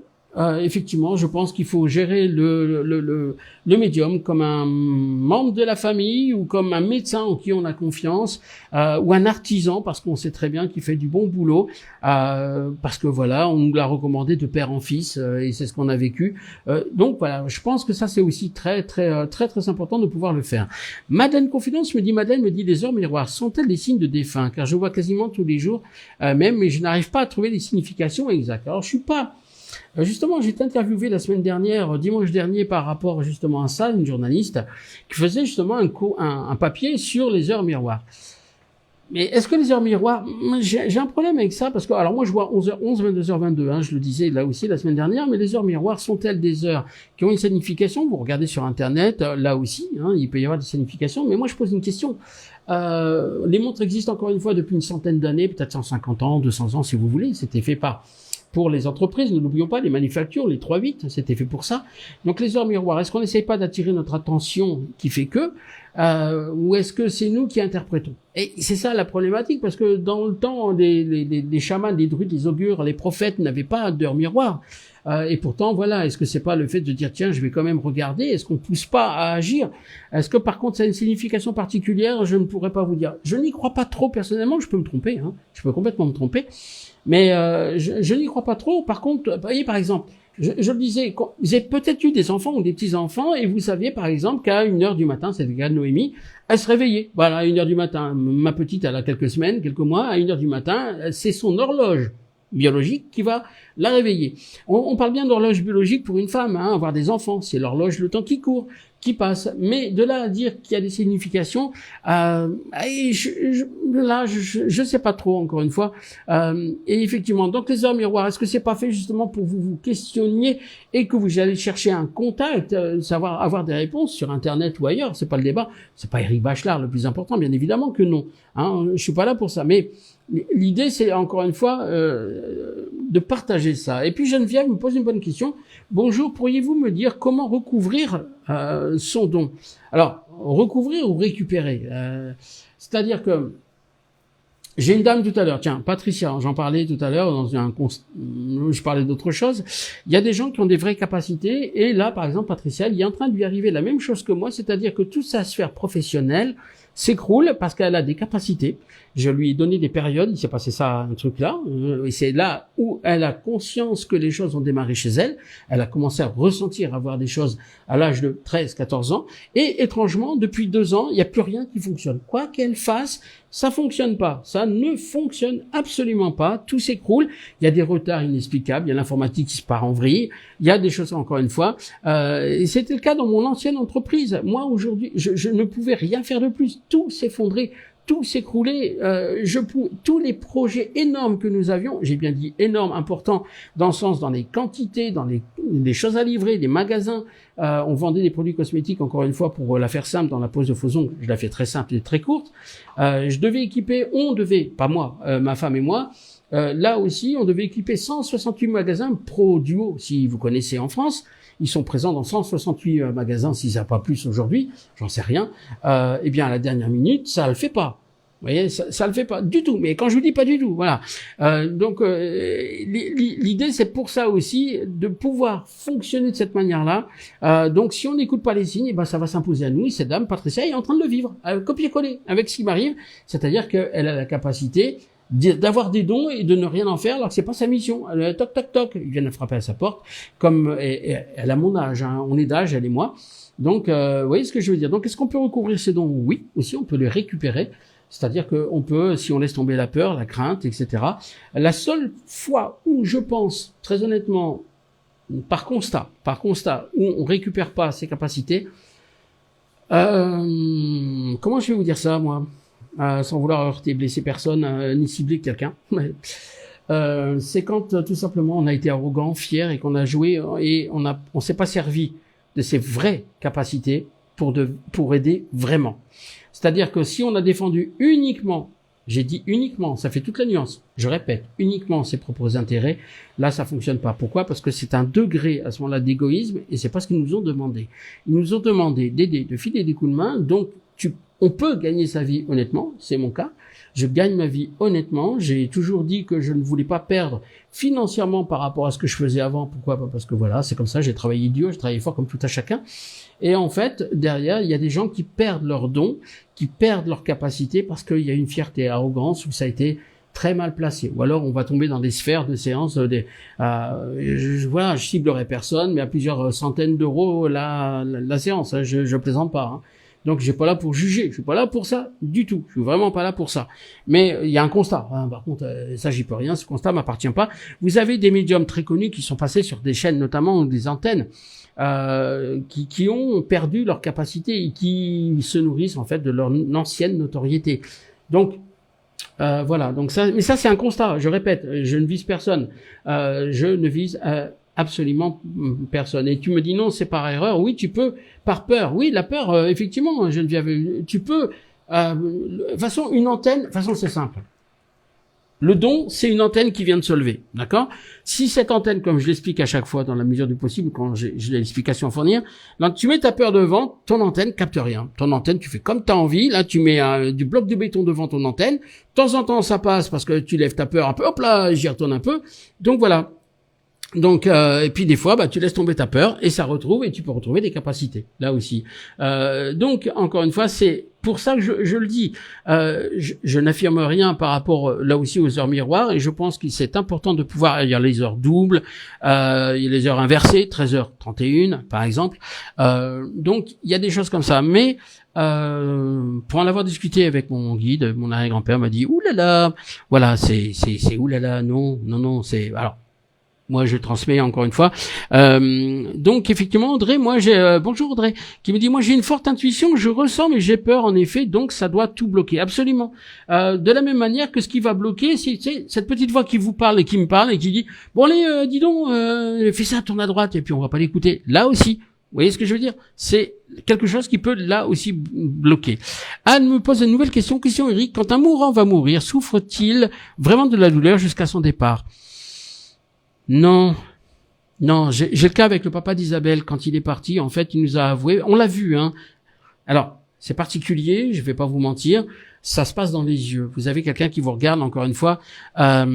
effectivement, je pense qu'il faut gérer le médium comme un membre de la famille ou comme un médecin en qui on a confiance, ou un artisan parce qu'on sait très bien qu'il fait du bon boulot, parce que voilà, on nous l'a recommandé de père en fils, et c'est ce qu'on a vécu. Donc voilà, je pense que ça c'est aussi très important de pouvoir le faire. Madeleine Confidence Madeleine me dit les heures miroirs sont-elles des signes de défunt? Car je vois quasiment tous les jours même, mais je n'arrive pas à trouver les significations exactes. Alors je suis pas. Justement, j'ai été interviewé la semaine dernière, dimanche dernier, par rapport justement à ça, une journaliste qui faisait justement un papier sur les heures miroirs. Mais est-ce que les heures miroirs, j'ai un problème avec ça, parce que, alors moi je vois 11h11, 22h22, je le disais là aussi la semaine dernière, mais les heures miroirs sont-elles des heures qui ont une signification? Vous regardez sur Internet, là aussi, il peut y avoir des significations, mais moi je pose une question. Les montres existent encore une fois depuis une centaine d'années, peut-être 150 ans, 200 ans si vous voulez, c'était fait pour les entreprises, ne l'oublions pas, les manufactures, les 3-8, c'était fait pour ça. Donc les heures miroirs, est-ce qu'on n'essaye pas d'attirer notre attention qui fait que, ou est-ce que c'est nous qui interprétons? Et c'est ça la problématique, parce que dans le temps, les chamans, les druides, les augures, les prophètes n'avaient pas d'heures miroirs. Et pourtant, voilà, est-ce que c'est pas le fait de dire, tiens, je vais quand même regarder, est-ce qu'on pousse pas à agir? Est-ce que par contre ça a une signification particulière? Je ne pourrais pas vous dire. Je n'y crois pas trop personnellement, je peux me tromper, je peux complètement me tromper. Mais je n'y crois pas trop. Par contre, vous voyez, par exemple, je le disais, vous avez peut-être eu des enfants ou des petits-enfants et vous saviez, par exemple, qu'à 1h du matin, c'est le cas de Noémie, elle se réveillait. Voilà, à 1h du matin. Ma petite, elle a quelques semaines, quelques mois, à 1h du matin, c'est son horloge biologique qui va la réveiller. On parle bien d'horloge biologique pour une femme, avoir des enfants, c'est l'horloge, le temps qui court, qui passe. Mais de là à dire qu'il y a des significations, je sais pas trop, encore une fois. Et effectivement, donc les heures miroirs, est-ce que c'est pas fait justement pour vous questionniez et que vous allez chercher un contact, savoir avoir des réponses sur Internet ou ailleurs? C'est pas le débat. C'est pas Éric Bachelard le plus important, bien évidemment que non. Je suis pas là pour ça. Mais l'idée, c'est encore une fois de partager ça. Et puis Geneviève me pose une bonne question. Bonjour, pourriez-vous me dire comment recouvrir son don? Alors, recouvrir ou récupérer, c'est-à-dire que j'ai une dame tout à l'heure, tiens, Patricia, j'en parlais tout à l'heure je parlais d'autre chose. Il y a des gens qui ont des vraies capacités et là, par exemple, Patricia, il est en train de lui arriver la même chose que moi, c'est-à-dire que toute sa sphère professionnelle s'écroule parce qu'elle a des capacités. Je lui ai donné des périodes, il s'est passé ça, un truc là, et c'est là où elle a conscience que les choses ont démarré chez elle. Elle a commencé à ressentir, à voir des choses à l'âge de 13, 14 ans, et étrangement, depuis 2 ans, il n'y a plus rien qui fonctionne. Quoi qu'elle fasse, ça fonctionne pas. Ça ne fonctionne absolument pas. Tout s'écroule. Il y a des retards inexplicables. Il y a l'informatique qui se part en vrille. Il y a des choses, encore une fois. Et c'était le cas dans mon ancienne entreprise. Moi, aujourd'hui, je ne pouvais rien faire de plus. Tout s'effondrait. Tout s'écroulait. Tous les projets énormes que nous avions, j'ai bien dit énormes, importants, dans le sens, dans les quantités, dans les choses à livrer, les magasins. On vendait des produits cosmétiques, encore une fois, pour la faire simple, dans la pose de Fauson, je la fais très simple et très courte. On devait, pas moi, ma femme et moi, là aussi, on devait équiper 168 magasins Pro Duo, si vous connaissez en France. Ils sont présents dans 168 magasins, s'ils n'ont pas plus aujourd'hui, j'en sais rien. Eh bien, à la dernière minute, ça le fait pas. Vous voyez, ça le fait pas du tout. Mais quand je vous dis pas du tout, voilà. L'idée, c'est pour ça aussi de pouvoir fonctionner de cette manière-là. Donc, si on n'écoute pas les signes, eh ben, ça va s'imposer à nous. Et cette dame, Patricia, est en train de le vivre, copier-coller avec ce qui m'arrive. C'est-à-dire qu'elle a la capacité d'avoir des dons et de ne rien en faire alors que c'est pas sa mission. Elle, toc toc toc, ils viennent frapper à sa porte. Comme elle a mon âge, hein. On est d'âge, elle et moi. Donc, vous voyez ce que je veux dire. Donc, est-ce qu'on peut recouvrir ces dons? Oui, aussi, on peut les récupérer. C'est-à-dire qu'on peut, si on laisse tomber la peur, la crainte, etc. La seule fois où je pense, très honnêtement, par constat, où on récupère pas ses capacités, comment je vais vous dire ça, moi, sans vouloir heurter, blesser personne, ni cibler quelqu'un. C'est quand tout simplement on a été arrogant, fier et qu'on a joué et on s'est pas servi de ses vraies capacités pour aider vraiment. C'est-à-dire que si on a défendu uniquement, j'ai dit uniquement, ça fait toute la nuance, je répète, uniquement ses propres intérêts, là ça fonctionne pas. Pourquoi? Parce que c'est un degré à ce moment-là d'égoïsme et c'est pas ce qu'ils nous ont demandé. Ils nous ont demandé d'aider, de filer des coups de main, donc on peut gagner sa vie honnêtement, c'est mon cas. Je gagne ma vie honnêtement. J'ai toujours dit que je ne voulais pas perdre financièrement par rapport à ce que je faisais avant. Pourquoi? Parce que voilà, c'est comme ça, j'ai travaillé dur, j'ai travaillé fort comme tout à chacun. Et en fait, derrière, il y a des gens qui perdent leurs dons, qui perdent leurs capacités parce qu'il y a une fierté et arrogance où ça a été très mal placé. Ou alors on va tomber dans des sphères de séances, je ciblerai personne, mais à plusieurs centaines d'euros la séance. Hein, je plaisante pas. Hein. Donc je suis pas là pour juger, je suis pas là pour ça du tout. Je suis vraiment pas là pour ça. Mais il y a un constat. Hein, par contre, ça j'y peux rien. Ce constat m'appartient pas. Vous avez des médiums très connus qui sont passés sur des chaînes, notamment des antennes, qui ont perdu leur capacité et qui se nourrissent en fait de leur ancienne notoriété. Donc voilà. Donc ça, mais ça c'est un constat. Je répète, je ne vise personne. Je ne vise absolument personne. Et tu me dis non, c'est par erreur. Oui, tu peux, par peur. Oui, la peur, effectivement, Geneviève, tu peux. De toute façon, une antenne, de toute façon, c'est simple. Le don, c'est une antenne qui vient de se lever, d'accord? Si cette antenne, comme je l'explique à chaque fois dans la mesure du possible, quand j'ai l'explication à fournir, là, tu mets ta peur devant, ton antenne capte rien. Ton antenne, tu fais comme tu as envie. Là, tu mets du bloc de béton devant ton antenne. De temps en temps, ça passe parce que tu lèves ta peur un peu. Hop là, j'y retourne un peu. Donc voilà. Donc et puis des fois tu laisses tomber ta peur et ça retrouve et tu peux retrouver des capacités là aussi. Donc encore une fois c'est pour ça que je le dis. Je n'affirme rien par rapport là aussi aux heures miroirs et je pense que c'est important de pouvoir. Il y a les heures doubles, il y a les heures inversées, 13h31 par exemple. Donc il y a des choses comme ça, mais pour en avoir discuté avec mon guide, mon arrière-grand-père m'a dit oulala, voilà c'est oulala, non c'est alors. Moi, je transmets encore une fois. Donc, effectivement, Audrey, moi, bonjour Audrey, qui me dit, moi, j'ai une forte intuition, je ressens, mais j'ai peur, en effet, donc ça doit tout bloquer. Absolument. De la même manière que ce qui va bloquer, c'est cette petite voix qui vous parle et qui me parle et qui dit, bon, allez, dis donc, fais ça, tourne à droite, et puis on va pas l'écouter. Là aussi. Vous voyez ce que je veux dire? C'est quelque chose qui peut là aussi bloquer. Anne me pose une nouvelle question. Question Eric, quand un mourant va mourir, souffre-t-il vraiment de la douleur jusqu'à son départ? Non, j'ai le cas avec le papa d'Isabelle quand il est parti. En fait, il nous a avoué, on l'a vu, hein. Alors, c'est particulier, je vais pas vous mentir, ça se passe dans les yeux. Vous avez quelqu'un qui vous regarde, encore une fois, ça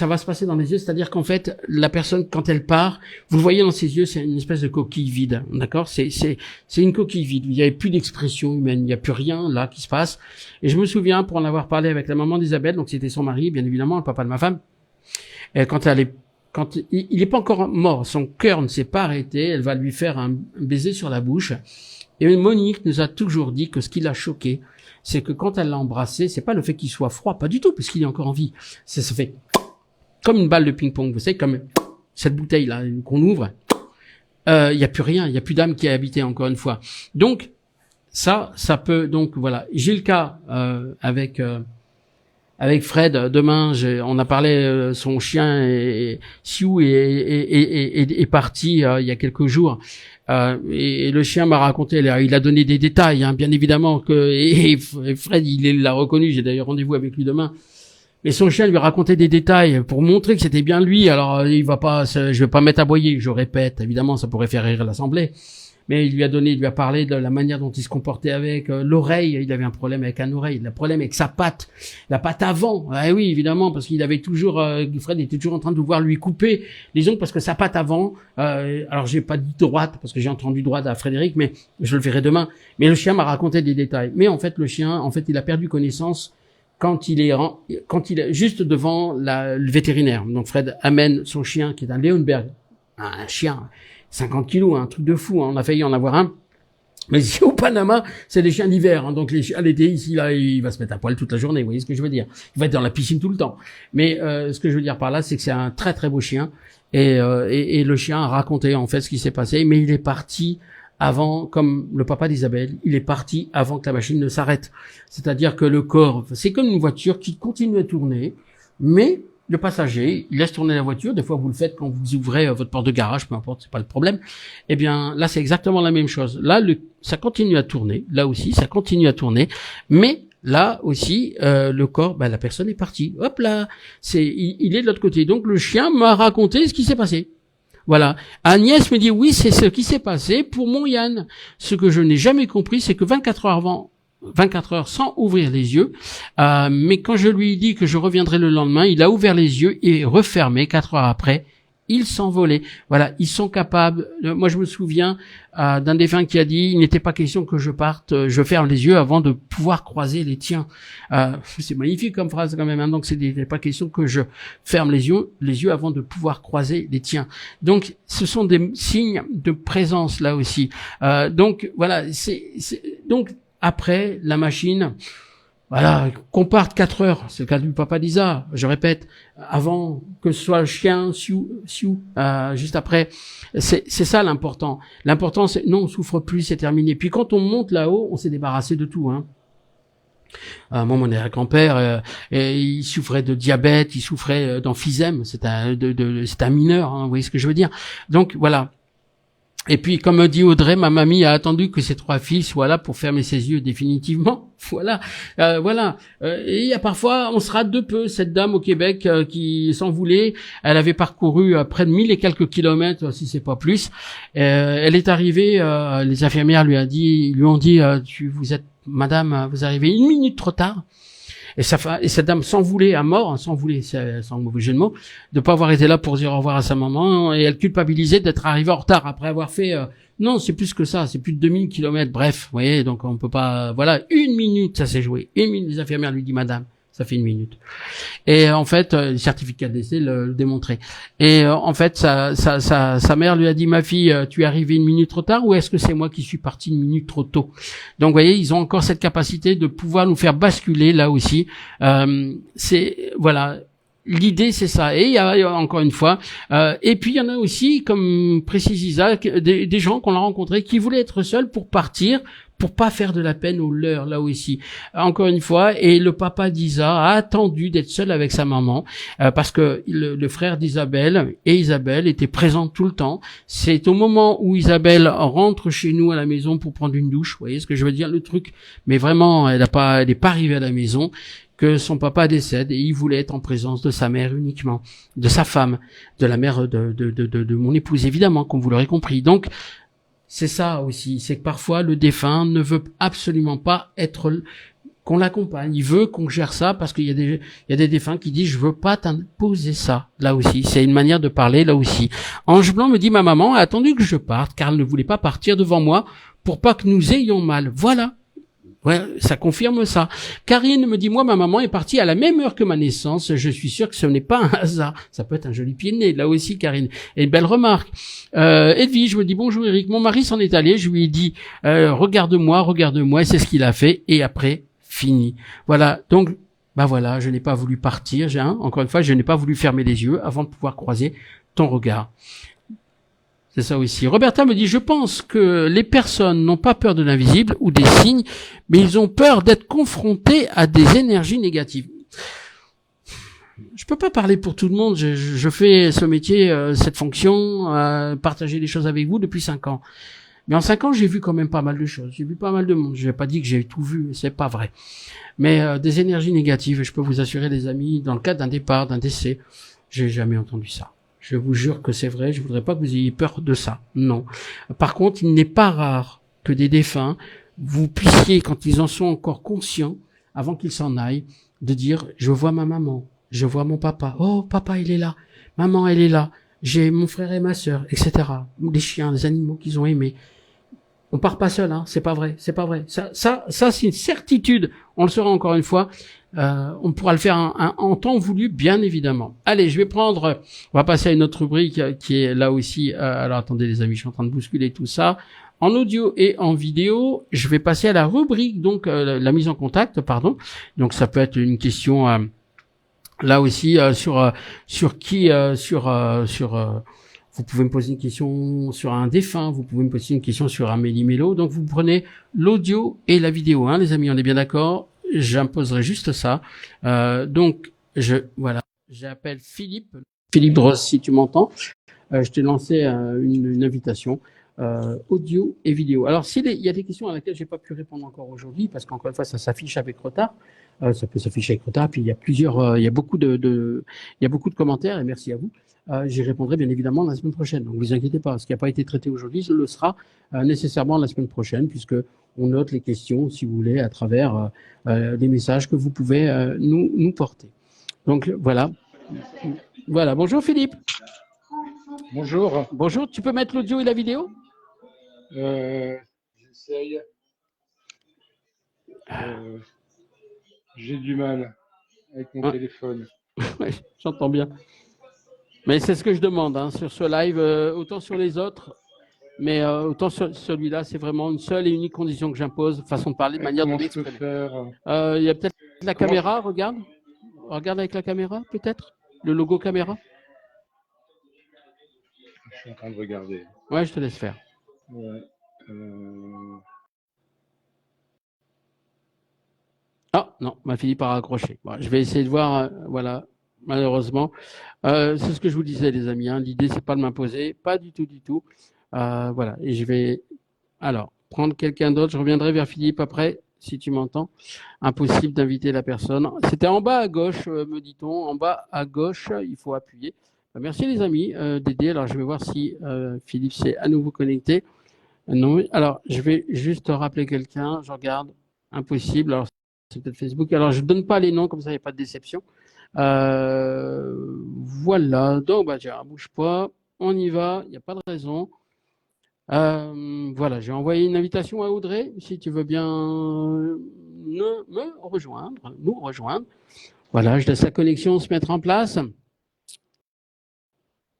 va se passer dans les yeux, c'est-à-dire qu'en fait, la personne, quand elle part, vous le voyez dans ses yeux, c'est une espèce de coquille vide, d'accord? C'est une coquille vide, il n'y avait plus d'expression humaine, il n'y a plus rien là qui se passe. Et je me souviens, pour en avoir parlé avec la maman d'Isabelle, donc c'était son mari, bien évidemment, le papa de ma femme, et quand il est pas encore mort, son cœur ne s'est pas arrêté, elle va lui faire un baiser sur la bouche. Et Monique nous a toujours dit que ce qui l'a choqué, c'est que quand elle l'a embrassé, c'est pas le fait qu'il soit froid, pas du tout, parce qu'il est encore en vie. Ça fait comme une balle de ping-pong, vous savez, comme cette bouteille là qu'on ouvre. Il y a plus rien, il y a plus d'âme qui a habité, encore une fois. Donc ça peut, donc voilà. J'ai le cas avec Fred, demain, on a parlé, son chien Sioux est parti il y a quelques jours. Et le chien m'a raconté, il a donné des détails, hein, bien évidemment que et Fred, il l'a reconnu. J'ai d'ailleurs rendez-vous avec lui demain. Mais son chien lui a raconté des détails pour montrer que c'était bien lui. Alors je vais pas mettre à boyer, je répète. Évidemment, ça pourrait faire rire l'assemblée. mais il lui a parlé de la manière dont il se comportait avec l'oreille. Il avait un problème avec un oreille, il a un problème avec sa patte, la patte avant. Ah oui, évidemment, parce qu'il avait toujours, Fred était toujours en train de vouloir lui couper les ongles parce que sa patte avant. Alors j'ai pas dit droite parce que j'ai entendu droite à Frédéric, mais je le verrai demain. Mais le chien m'a raconté des détails. Mais en fait, le chien, il a perdu connaissance quand il est juste devant le vétérinaire. Donc Fred amène son chien qui est un Leonberg, un chien 50 kilos, un truc de fou, hein. On a failli en avoir un. Mais ici au Panama, c'est des chiens d'hiver, hein. Donc les chiens l'été ici là, il va se mettre à poil toute la journée, vous voyez ce que je veux dire. Il va être dans la piscine tout le temps. Mais ce que je veux dire par là, c'est que c'est un très très beau chien et le chien a raconté en fait ce qui s'est passé, mais il est parti avant, comme le papa d'Isabelle, il est parti avant que la machine ne s'arrête. C'est-à-dire que le corps, c'est comme une voiture qui continue à tourner, mais le passager, il laisse tourner la voiture. Des fois, vous le faites quand vous ouvrez votre porte de garage, peu importe, c'est pas le problème. Eh bien, là, c'est exactement la même chose. Là, ça continue à tourner. Là aussi, ça continue à tourner. Mais là aussi, le corps, la personne est partie. Hop là, il est de l'autre côté. Donc, le chien m'a raconté ce qui s'est passé. Voilà. Agnès me dit oui, c'est ce qui s'est passé pour mon Yann. Ce que je n'ai jamais compris, c'est que 24 heures sans ouvrir les yeux, mais quand je lui ai dit que je reviendrai le lendemain, il a ouvert les yeux et refermé 4 heures après. Il s'envolait. Voilà, ils sont capables. Moi, je me souviens d'un défunt qui a dit il n'était pas question que je parte, je ferme les yeux avant de pouvoir croiser les tiens. C'est magnifique comme phrase quand même. Hein. Donc, c'est pas question que je ferme les yeux avant de pouvoir croiser les tiens. Donc, ce sont des signes de présence là aussi. Donc, voilà. Donc après la machine. Voilà, qu'on parte 4 heures, c'est le cas du papa d'Isa, je répète, avant que ce soit le chien, juste après, c'est ça l'important. L'important, c'est, non, on souffre plus, c'est terminé. Puis quand on monte là-haut, on s'est débarrassé de tout, hein. Moi, mon grand-père, il souffrait de diabète, il souffrait d'emphysème, c'est un mineur, hein, vous voyez ce que je veux dire. Donc, voilà. Et puis, comme dit Audrey, ma mamie a attendu que ses 3 filles soient là pour fermer ses yeux définitivement. Voilà, voilà. Et il y a parfois, on se rate de peu. Cette dame au Québec qui s'en voulait, elle avait parcouru près de 1000 et quelques kilomètres, si c'est pas plus. Elle est arrivée, les infirmières lui ont dit, vous êtes, madame, vous arrivez 1 minute trop tard. Et cette dame s'en voulait à mort, hein, sans mauvais jeu de mots, de pas avoir été là pour dire au revoir à sa maman, et elle culpabilisait d'être arrivée en retard après avoir fait, non, c'est plus que ça, c'est plus de 2000 kilomètres, bref, vous voyez, donc on peut pas, voilà, 1 minute, ça s'est joué. 1 minute, les infirmières lui disent, madame, ça fait 1 minute. Et en fait, le certificat de décès le démontrait. Et en fait, sa mère lui a dit, ma fille, tu es arrivée 1 minute trop tard, ou est-ce que c'est moi qui suis parti 1 minute trop tôt? Donc, vous voyez, ils ont encore cette capacité de pouvoir nous faire basculer là aussi. Voilà. L'idée, c'est ça. Et il y a encore une fois, et puis il y en a aussi, comme précise Isa, des gens qu'on a rencontrés qui voulaient être seuls pour partir, pour pas faire de la peine aux leurs, là aussi. Encore une fois, et le papa d'Isa a attendu d'être seul avec sa maman, parce que le frère d'Isabelle et Isabelle étaient présents tout le temps. C'est au moment où Isabelle rentre chez nous à la maison pour prendre une douche, vous voyez ce que je veux dire, le truc, mais vraiment, elle n'est pas arrivée à la maison, que son papa décède, et il voulait être en présence de sa mère uniquement, de sa femme, de la mère de mon épouse, évidemment, comme vous l'aurez compris. Donc, c'est ça aussi, c'est que parfois le défunt ne veut absolument pas qu'on l'accompagne, il veut qu'on gère ça parce qu'il y a des défunts qui disent je veux pas t'imposer ça, là aussi, c'est une manière de parler là aussi. Ange Blanc me dit ma maman a attendu que je parte car elle ne voulait pas partir devant moi pour pas que nous ayons mal, voilà. Ouais, ça confirme ça. Karine me dit, moi, ma maman est partie à la même heure que ma naissance. Je suis sûr que ce n'est pas un hasard. Ça peut être un joli pied de nez, là aussi, Karine. Et une belle remarque. Edwige me dit, bonjour Eric, mon mari s'en est allé. Je lui ai dit, regarde-moi. Et c'est ce qu'il a fait. Et après, fini. Voilà. Donc, voilà, je n'ai pas voulu partir. Encore une fois, je n'ai pas voulu fermer les yeux avant de pouvoir croiser ton regard. C'est ça aussi. Roberta me dit, je pense que les personnes n'ont pas peur de l'invisible ou des signes, mais ils ont peur d'être confrontés à des énergies négatives. Je peux pas parler pour tout le monde. Je fais ce métier, cette fonction, partager des choses avec vous depuis 5 ans. Mais en 5 ans, j'ai vu quand même pas mal de choses. J'ai vu pas mal de monde. Je n'ai pas dit que j'ai tout vu, c'est pas vrai. Mais des énergies négatives, je peux vous assurer, les amis, dans le cas d'un départ, d'un décès, j'ai jamais entendu ça. Je vous jure que c'est vrai. Je voudrais pas que vous ayez peur de ça. Non. Par contre, il n'est pas rare que des défunts, vous puissiez, quand ils en sont encore conscients, avant qu'ils s'en aillent, de dire, je vois ma maman, je vois mon papa. Oh, papa, il est là. Maman, elle est là. J'ai mon frère et ma sœur, etc. Les chiens, les animaux qu'ils ont aimés. On part pas seul, hein. C'est pas vrai, c'est pas vrai. Ça, c'est une certitude. On le saura encore une fois. On pourra le faire en temps voulu, bien évidemment. Allez, je vais prendre. On va passer à une autre rubrique qui est là aussi. Alors attendez, les amis, je suis en train de bousculer tout ça. En audio et en vidéo, je vais passer à la rubrique, donc la mise en contact, pardon. Donc ça peut être une question là aussi sur qui, vous pouvez me poser une question sur un défunt, vous pouvez me poser une question sur Amélie Mello. Donc vous prenez l'audio et la vidéo, hein, les amis, on est bien d'accord. J'imposerai juste ça. Donc voilà, j'appelle Philippe. Philippe Dross, si tu m'entends, je t'ai lancé une invitation. Audio et vidéo. Alors, il y a des questions à laquelle j'ai pas pu répondre encore aujourd'hui, parce qu'encore une fois, ça s'affiche avec retard. Ça peut s'afficher avec retard. Puis il y a il y a beaucoup il y a beaucoup de commentaires, et merci à vous. J'y répondrai bien évidemment la semaine prochaine. Donc, vous inquiétez pas. Ce qui n'a pas été traité aujourd'hui, ce le sera nécessairement la semaine prochaine, puisque on note les questions, si vous voulez, à travers les messages que vous pouvez nous porter. Donc, voilà. Voilà. Bonjour Philippe. Bonjour. Bonjour. Tu peux mettre l'audio et la vidéo? J'essaye. J'ai du mal avec mon téléphone. Ouais, j'entends bien. Mais c'est ce que je demande hein, sur ce live, autant sur les autres, mais autant sur celui-là, c'est vraiment une seule et unique condition que j'impose, façon de parler, de manière de m'exprimer. Il y a peut-être la caméra, regarde. Regarde avec la caméra, peut-être. Le logo caméra. Je suis en train de regarder. Ouais, je te laisse faire. Ouais. Ah, non, m'a fini par accrocher. Bon, je vais essayer de voir, voilà, malheureusement. C'est ce que je vous disais, les amis. Hein. L'idée, c'est pas de m'imposer, pas du tout, du tout. Voilà, et je vais, alors, prendre quelqu'un d'autre. Je reviendrai vers Philippe après, si tu m'entends. Impossible d'inviter la personne. C'était en bas à gauche, me dit-on. En bas à gauche, il faut appuyer. Merci les amis d'aider. Alors, je vais voir si Philippe s'est à nouveau connecté. Non, alors, je vais juste rappeler quelqu'un. Je regarde. Impossible. Alors, c'est peut-être Facebook. Alors, je ne donne pas les noms, comme ça, il n'y a pas de déception. Voilà. Donc, bah, tiens, bouge pas. On y va. Il n'y a pas de raison. Voilà, j'ai envoyé une invitation à Audrey, si tu veux bien nous rejoindre. Voilà, je laisse la connexion se mettre en place.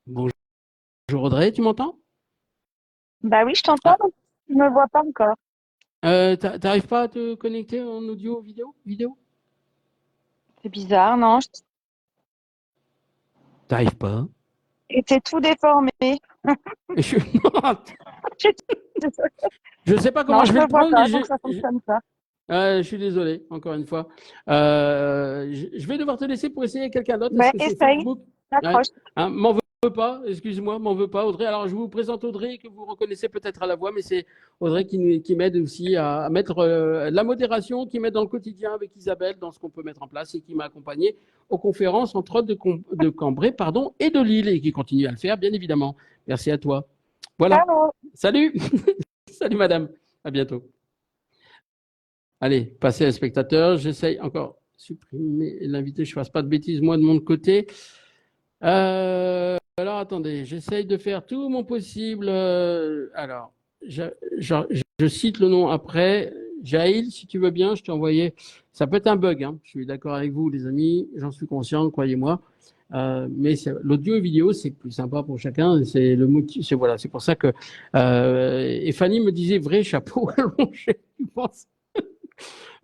Bonjour Audrey, tu m'entends? Bah oui, je t'entends, je ne me vois pas encore. T'arrives pas à te connecter en audio, vidéo? C'est bizarre, non? T'arrives pas? Et t'es tout déformé. Je sais pas comment Non, je vais le vois prendre, pas, mais donc ça fonctionne pas. je suis désolé, encore une fois. Je vais devoir te laisser pour essayer quelqu'un d'autre. Ouais, Est-ce que c'est essaye, Facebook? accroche. Hein, m'en veux pas, excuse-moi, m'en veux pas, Audrey. Alors, je vous présente Audrey, que vous reconnaissez peut-être à la voix, mais c'est Audrey qui m'aide aussi à mettre la modération, qui m'aide dans le quotidien avec Isabelle, dans ce qu'on peut mettre en place, et qui m'a accompagné aux conférences, entre autres de Cambrai, pardon, et de Lille, et qui continue à le faire, bien évidemment. Merci à toi. Voilà. Ciao. Salut. Salut, madame. À bientôt. Allez, passez à spectateur. J'essaye encore supprimer l'invité. Je ne fasse pas de bêtises, moi, de mon côté. Alors, attendez. J'essaye de faire tout mon possible. Alors, je cite le nom après. Jaïl, si tu veux bien, je t'ai envoyé. Ça peut être un bug. Hein. Je suis d'accord avec vous, les amis. J'en suis conscient, croyez-moi. Mais l'audio et vidéo, c'est plus sympa pour chacun. C'est le motif. C'est pour ça que. Et Fanny me disait vrai chapeau allongé. Tu penses?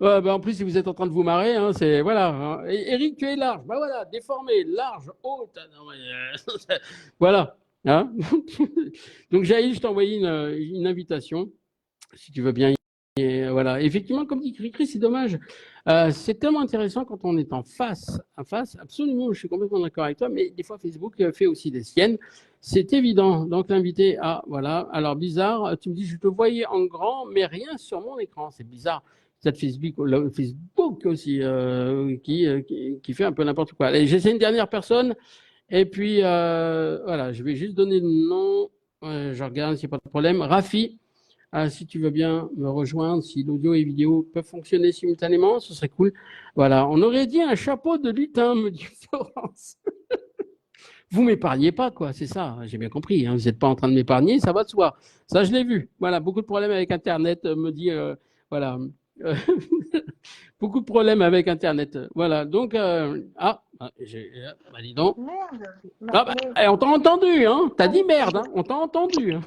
Ouais, bah en plus, si vous êtes en train de vous marrer, hein, c'est voilà. Hein. Eric, tu es large. Bah voilà, déformé, large, haute. Non, mais, voilà. Hein. Donc, Jaïl, je t'ai envoyé une invitation, si tu veux bien. Et voilà. Effectivement, comme dit Cricri, c'est dommage. C'est tellement intéressant quand on est en face à face. Absolument, je suis complètement d'accord avec toi. Mais des fois, Facebook fait aussi des siennes. C'est évident. Donc, l'invité, voilà. Alors, bizarre, tu me dis, je te voyais en grand, mais rien sur mon écran. C'est bizarre. Peut-être Facebook aussi, qui fait un peu n'importe quoi. Allez, j'essaie une dernière personne. Et puis, voilà, je vais juste donner le nom. Je regarde s'il n'y a pas de problème. Rafi, si tu veux bien me rejoindre, si l'audio et vidéo peuvent fonctionner simultanément, ce serait cool. Voilà, on aurait dit un chapeau de lutin, me dit Florence. Vous m'épargnez pas, quoi, c'est ça, j'ai bien compris. Hein, vous n'êtes pas en train de m'épargner, ça va de soi. Ça, je l'ai vu. Voilà, beaucoup de problèmes avec Internet, me dit, voilà. Euh, beaucoup de problèmes avec Internet. Voilà, donc, bah, dis donc. Merde. Ah, bah, on t'a entendu, hein. T'as dit merde, hein. On t'a entendu. Hein.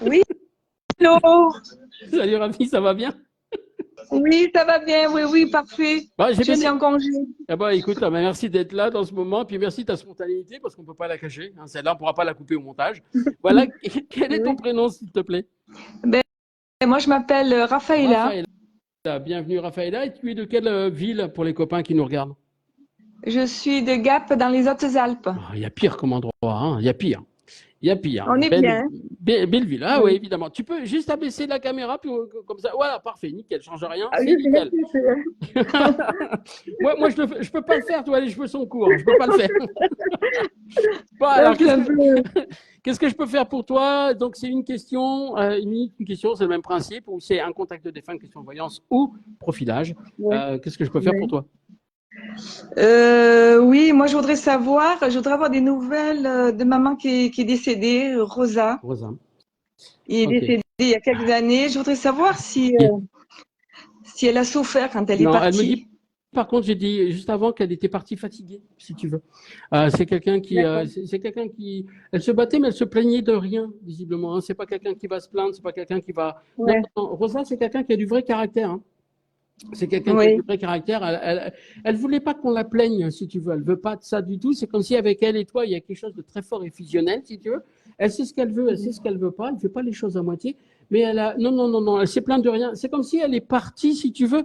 Oui, hello. Salut Rafi, ça va bien? Oui, ça va bien. Oui, oui, parfait. Bah, Je suis en congé. Ah bah, écoute, bah, merci d'être là dans ce moment, puis merci de ta spontanéité, parce qu'on ne peut pas la cacher. Hein. Celle-là, on ne pourra pas la couper au montage. Voilà, quel est ton Oui. prénom, s'il te plaît? Ben, moi, je m'appelle Raphaëla. Raphaëla. Bienvenue Raphaëla. Et tu es de quelle ville pour les copains qui nous regardent? Je suis de Gap dans les Hautes-Alpes. Il y a pire comme endroit, hein. Il y a pire. Il y a pire. On est bien. Belle ville. Ah oui, Oui. évidemment. Tu peux juste abaisser la caméra, puis comme ça. Voilà, parfait, nickel. Change rien. Ah, C'est oui, nickel. merci. moi, je peux pas le faire. Tu vois, les cheveux sont courts. Je peux pas le faire. Bon, alors, qu'est-ce que je peux faire pour toi? Donc, c'est une question, une question, c'est le même principe, ou c'est un contact de défunt, question de voyance ou profilage. Oui. Qu'est-ce que je peux faire Oui. pour toi? Oui, moi, je voudrais avoir des nouvelles de maman qui est décédée, Rosa. Rosa. Elle est Ok. décédée il y a quelques années. Je voudrais savoir si elle a souffert quand elle est Non, elle me partie. dit, par contre, j'ai dit juste avant qu'elle était partie fatiguée, si tu veux. C'est quelqu'un qui, D'accord. c'est quelqu'un qui, elle se battait, mais elle se plaignait de rien, visiblement. Hein. C'est pas quelqu'un qui va se plaindre, c'est pas quelqu'un qui va. Non, Ouais. non, Rosa, c'est quelqu'un qui a du vrai caractère. Hein. C'est quelqu'un qui a Oui. du vrai caractère. Elle voulait pas qu'on la plaigne, si tu veux. Elle veut pas de ça du tout. C'est comme si avec elle et toi, il y a quelque chose de très fort et fusionnel, si tu veux. Elle sait ce qu'elle veut, elle sait ce qu'elle veut pas. Elle fait pas les choses à moitié. Mais elle a, non, non, non, non. Elle s'est plainte de rien. C'est comme si elle est partie, si tu veux.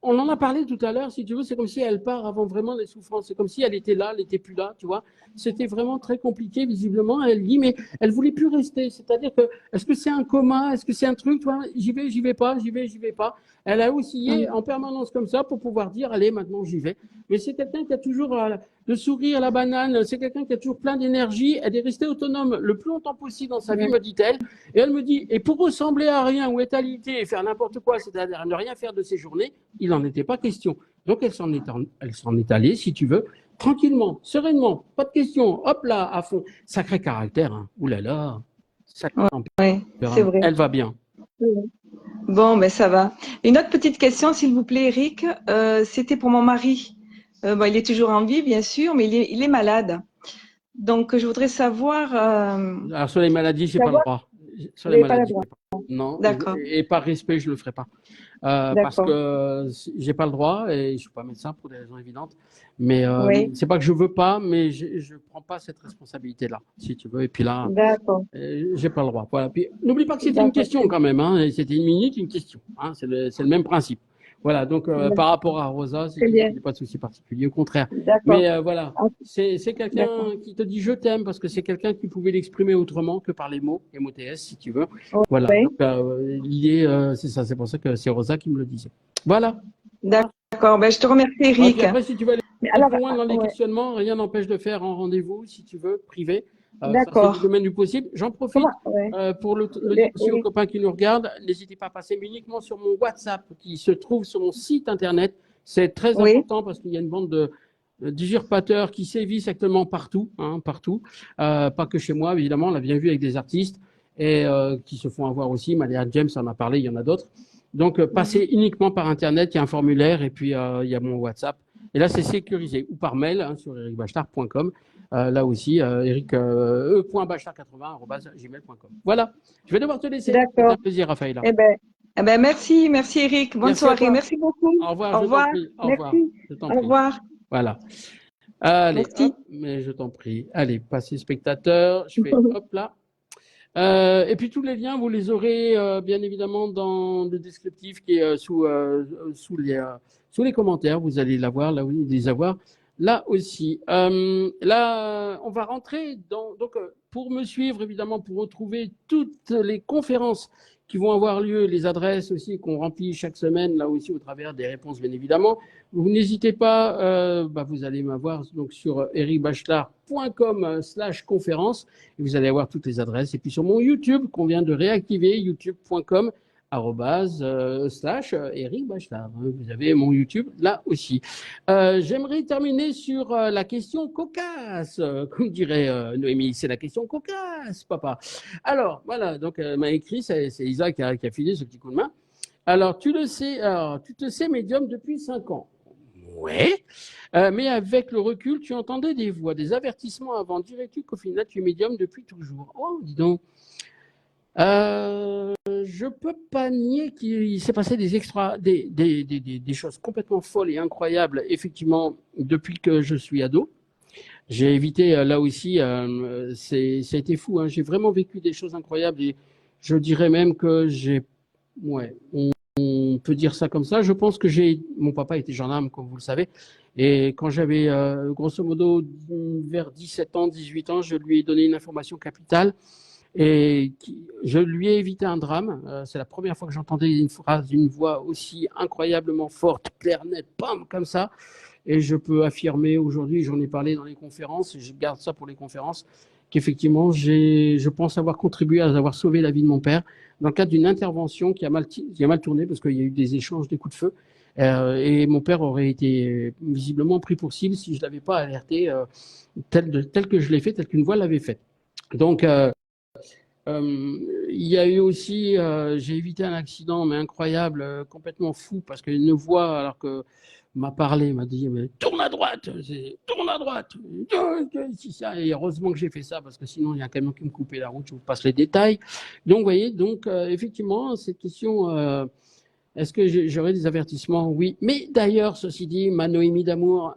On en a parlé tout à l'heure, si tu veux, c'est comme si elle part avant vraiment les souffrances. C'est comme si elle était là, elle n'était plus là, tu vois. C'était vraiment très compliqué, visiblement. Elle dit, mais elle voulait plus rester. C'est-à-dire que, est-ce que c'est un coma? Est-ce que c'est un truc, tu vois? J'y vais pas, j'y vais pas. Elle a oscillé en permanence comme ça pour pouvoir dire, allez, maintenant j'y vais. Mais c'est quelqu'un qui a toujours le sourire à la banane. C'est quelqu'un qui a toujours plein d'énergie. Elle est restée autonome le plus longtemps possible dans sa vie, me dit-elle. Et elle me dit, et pour ressembler à rien ou être alité et faire n'importe quoi, c'est-à-dire ne rien faire de ses journées, il n'en était pas question. Donc elle s'en est allée, si tu veux, tranquillement, sereinement, pas de question, hop là, à fond. Sacré caractère, hein. Ouh là là, sacré Oui, c'est vrai. Elle va bien. Bon, ben ça va. Une autre petite question, s'il vous plaît, Eric. C'était pour mon mari. Bon, il est toujours en vie, bien sûr, mais il est malade. Donc, je voudrais savoir. Alors sur les maladies, j'ai pas le droit. Sur Vous les n'avez pas le maladies, droit. non. D'accord. Et par respect, je le ferai pas. Parce D'accord. que j'ai pas le droit et je suis pas médecin pour des raisons évidentes. Mais Oui. c'est pas que je veux pas, mais je prends pas cette responsabilité-là, si tu veux. Et puis là, D'accord. j'ai pas le droit. Voilà. Puis n'oublie pas que c'était une D'accord. question quand même. Hein. C'était une minute, une question. Hein. C'est le même principe. Voilà. Donc par rapport à Rosa, Très bien. il n'y a pas de souci particulier. Au contraire. D'accord. Mais voilà. Ah, C'est quelqu'un d'accord. qui te dit je t'aime parce que c'est quelqu'un qui pouvait l'exprimer autrement que par les mots, MOTS si tu veux. Oh, Voilà. oui. Donc l'idée, c'est ça. C'est pour ça que c'est Rosa qui me le disait. Voilà. D'accord. Ben, je te remercie, Et Eric. puis après, si tu veux aller Mais plus alors, loin dans les ouais. questionnements, rien n'empêche de faire un rendez-vous, si tu veux, privé. Ça, c'est D'accord. du domaine du possible. J'en profite Comment? Ouais. pour le dire aussi aux Oui. copains qui nous regardent. N'hésitez pas à passer uniquement sur mon WhatsApp qui se trouve sur mon site internet. C'est très Oui. important parce qu'il y a une bande d'usurpateurs qui sévissent actuellement partout, hein, partout. Pas que chez moi, évidemment. On l'a bien vu avec des artistes et qui se font avoir aussi. Malia James en a parlé, il y en a d'autres. Donc, passez uniquement par Internet, il y a un formulaire et puis il y a mon WhatsApp. Et là, c'est sécurisé. Ou par mail hein, sur ericbachtar.com. Là aussi, eric.bachtar80@gmail.com. Voilà. Je vais devoir te laisser. C'était D'accord. un plaisir, Raphaël. Eh ben, merci, Eric. Bonne Merci à soirée. toi. Merci beaucoup. Au revoir, Au je t'en revoir. prie. Au revoir, Merci. je t'en Au prie. revoir. Voilà. Allez, Merci. hop, mais je t'en prie. Allez, passez spectateur. Je fais hop là. Et puis tous les liens, vous les aurez bien évidemment dans le descriptif qui est sous les commentaires. Vous allez l'avoir, là oui, les avoir. là aussi. Là, on va rentrer dans. Donc, pour me suivre, évidemment, pour retrouver toutes les conférences qui vont avoir lieu, les adresses aussi qu'on remplit chaque semaine, là aussi au travers des réponses, bien évidemment. Vous n'hésitez pas, vous allez m'avoir donc sur ericbachelard.com/conférence et vous allez avoir toutes les adresses. Et puis sur mon YouTube qu'on vient de réactiver, youtube.com /Eric Bachelard. Vous avez mon YouTube là aussi. J'aimerais terminer sur la question cocasse, comme dirait Noémie. C'est la question cocasse, papa. Alors, voilà, donc m'a écrit, c'est Isaac qui a filé ce petit coup de main. Alors, tu te sais médium depuis 5 ans. Ouais, mais avec le recul, tu entendais des voix, des avertissements avant. Dirais-tu qu'au final, tu es médium depuis toujours? Oh, dis donc. Je peux pas nier qu'il s'est passé des choses complètement folles et incroyables, effectivement, depuis que je suis ado. J'ai évité, là aussi, ça a été fou, hein. J'ai vraiment vécu des choses incroyables et je dirais même que on peut dire ça comme ça. Je pense que mon papa était gendarme, comme vous le savez, et quand j'avais, grosso modo, vers 17 ans, 18 ans, je lui ai donné une information capitale. Et je lui ai évité un drame. C'est la première fois que j'entendais une voix aussi incroyablement forte, claire, nette, pam, comme ça. Et je peux affirmer aujourd'hui, j'en ai parlé dans les conférences, et je garde ça pour les conférences, qu'effectivement, je pense avoir contribué à avoir sauvé la vie de mon père dans le cadre d'une intervention qui a mal tourné parce qu'il y a eu des échanges, des coups de feu. Et mon père aurait été visiblement pris pour cible si je ne l'avais pas alerté tel que je l'ai fait, tel qu'une voix l'avait fait. Donc, il y a eu aussi, j'ai évité un accident, mais incroyable, complètement fou, parce qu'une voix, alors que m'a parlé, m'a dit, mais tourne à droite, tourne à droite. Et heureusement que j'ai fait ça, parce que sinon, il y a un camion qui me coupait la route, je vous passe les détails. Donc, vous voyez, effectivement, cette question, est-ce que j'aurais des avertissements? Oui. Mais d'ailleurs, ceci dit, ma Noémie d'amour,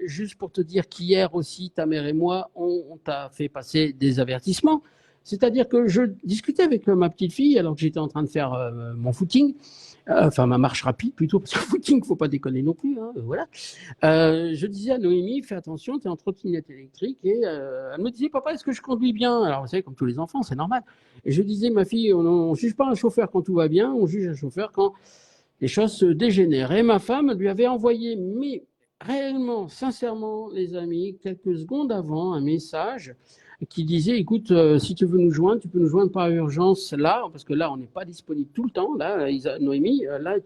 juste pour te dire qu'hier aussi, ta mère et moi, on t'a fait passer des avertissements. C'est-à-dire que je discutais avec ma petite fille alors que j'étais en train de faire mon footing, enfin ma marche rapide plutôt, parce que le footing, il ne faut pas déconner non plus. Hein, voilà. Je disais à Noémie, fais attention, tu es en trottinette électrique. Et elle me disait, papa, est-ce que je conduis bien? Alors vous savez, comme tous les enfants, c'est normal. Et je disais, ma fille, on ne juge pas un chauffeur quand tout va bien, on juge un chauffeur quand les choses se dégénèrent. Et ma femme lui avait envoyé, mais réellement, sincèrement, les amis, quelques secondes avant, un message qui disait, écoute, si tu veux nous joindre, tu peux nous joindre par urgence là, parce que là, on n'est pas disponible tout le temps. Là, Noémie, là,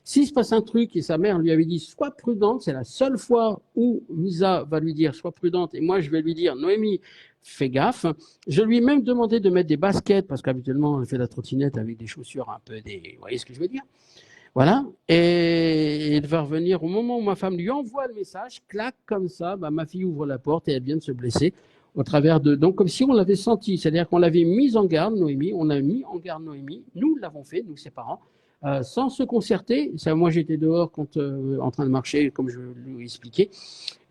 s'il se passe un truc et sa mère lui avait dit, sois prudente, c'est la seule fois où Misa va lui dire, sois prudente, et moi, je vais lui dire, Noémie, fais gaffe. Je lui ai même demandé de mettre des baskets, parce qu'habituellement, elle fait la trottinette avec des chaussures un peu vous voyez ce que je veux dire? Voilà, et elle va revenir au moment où ma femme lui envoie le message, clac, comme ça, ma fille ouvre la porte et elle vient de se blesser au travers de... Donc, comme si on l'avait senti, c'est-à-dire qu'on l'avait mise en garde, Noémie, on a mis en garde Noémie, nous l'avons fait, nous, ses parents, sans se concerter. Ça, moi, j'étais dehors quand, en train de marcher, comme je lui ai expliqué,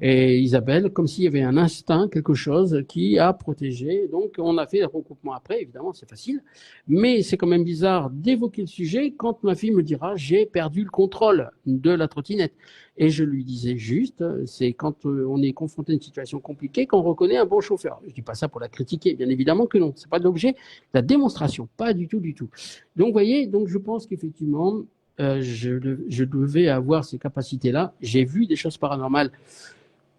et Isabelle, comme s'il y avait un instinct, quelque chose qui a protégé. Donc, on a fait le regroupement après, évidemment, c'est facile. Mais c'est quand même bizarre d'évoquer le sujet quand ma fille me dira, j'ai perdu le contrôle de la trottinette. Et je lui disais juste, c'est quand on est confronté à une situation compliquée qu'on reconnaît un bon chauffeur. Je dis pas ça pour la critiquer, bien évidemment que non. C'est pas l'objet de la démonstration, pas du tout, du tout. Donc, vous voyez, donc je pense qu'effectivement, je devais avoir ces capacités-là. J'ai vu des choses paranormales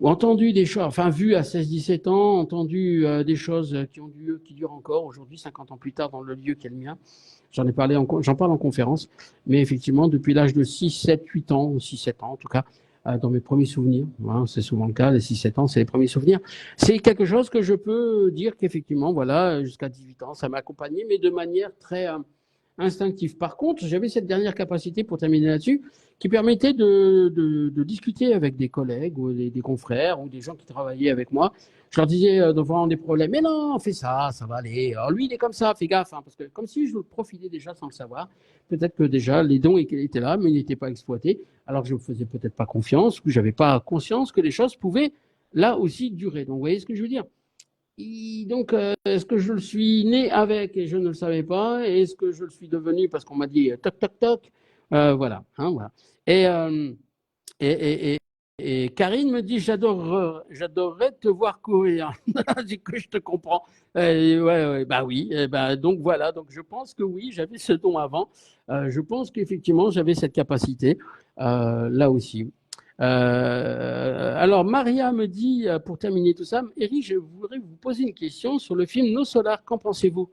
ou entendu des choses, enfin vu à 16-17 ans, entendu des choses qui ont du lieu, qui durent encore aujourd'hui, 50 ans plus tard, dans le lieu qui est le mien. J'en parle en conférence, mais effectivement, depuis l'âge de 6, 7, 8 ans, ou 6, 7 ans en tout cas, dans mes premiers souvenirs, hein, c'est souvent le cas, les 6, 7 ans, c'est les premiers souvenirs. C'est quelque chose que je peux dire qu'effectivement, voilà, jusqu'à 18 ans, ça m'a accompagné, mais de manière très instinctive. Par contre, j'avais cette dernière capacité, pour terminer là-dessus, qui permettait de discuter avec des collègues ou des confrères ou des gens qui travaillaient avec moi. Je leur disais devant des problèmes, mais non, fais ça, ça va aller. Alors lui, il est comme ça, fais gaffe, hein, parce que comme si je profitais déjà sans le savoir. Peut-être que déjà les dons étaient là, mais ils n'étaient pas exploités. Alors que je ne me faisais peut-être pas confiance, ou je n'avais pas conscience que les choses pouvaient là aussi durer. Donc, vous voyez ce que je veux dire? Donc, est-ce que je le suis né avec et je ne le savais pas? Est-ce que je le suis devenu parce qu'on m'a dit toc, toc, toc? Voilà, hein, voilà. Et, et Karine me dit j'adorerais te voir courir. C'est que je te comprends. Ouais, bah oui. Donc voilà. Donc je pense que oui, j'avais ce don avant. Je pense qu'effectivement j'avais cette capacité là aussi. Alors Maria me dit pour terminer tout ça, Eric, je voudrais vous poser une question sur le film Nos Solars. Qu'en pensez-vous?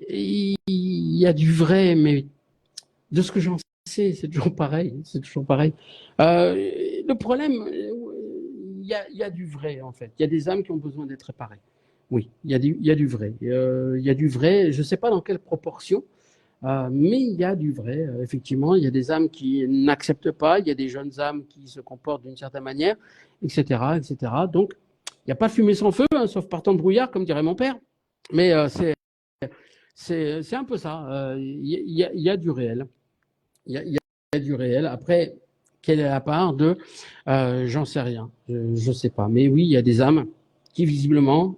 Il y a du vrai, mais de ce que j'en sais, c'est toujours pareil. C'est toujours pareil. Le problème, il y a du vrai, en fait. Il y a des âmes qui ont besoin d'être réparées. Oui, il y a du vrai. Il y a du vrai, je ne sais pas dans quelle proportion, mais il y a du vrai. Effectivement, il y a des âmes qui n'acceptent pas, il y a des jeunes âmes qui se comportent d'une certaine manière, etc., etc. Donc, il n'y a pas de fumée sans feu, hein, sauf par temps de brouillard, comme dirait mon père. Mais c'est un peu ça. Il y a du réel. Il y a du réel. Après, quelle est la part de j'en sais rien. Je ne sais pas. Mais oui, il y a des âmes qui, visiblement,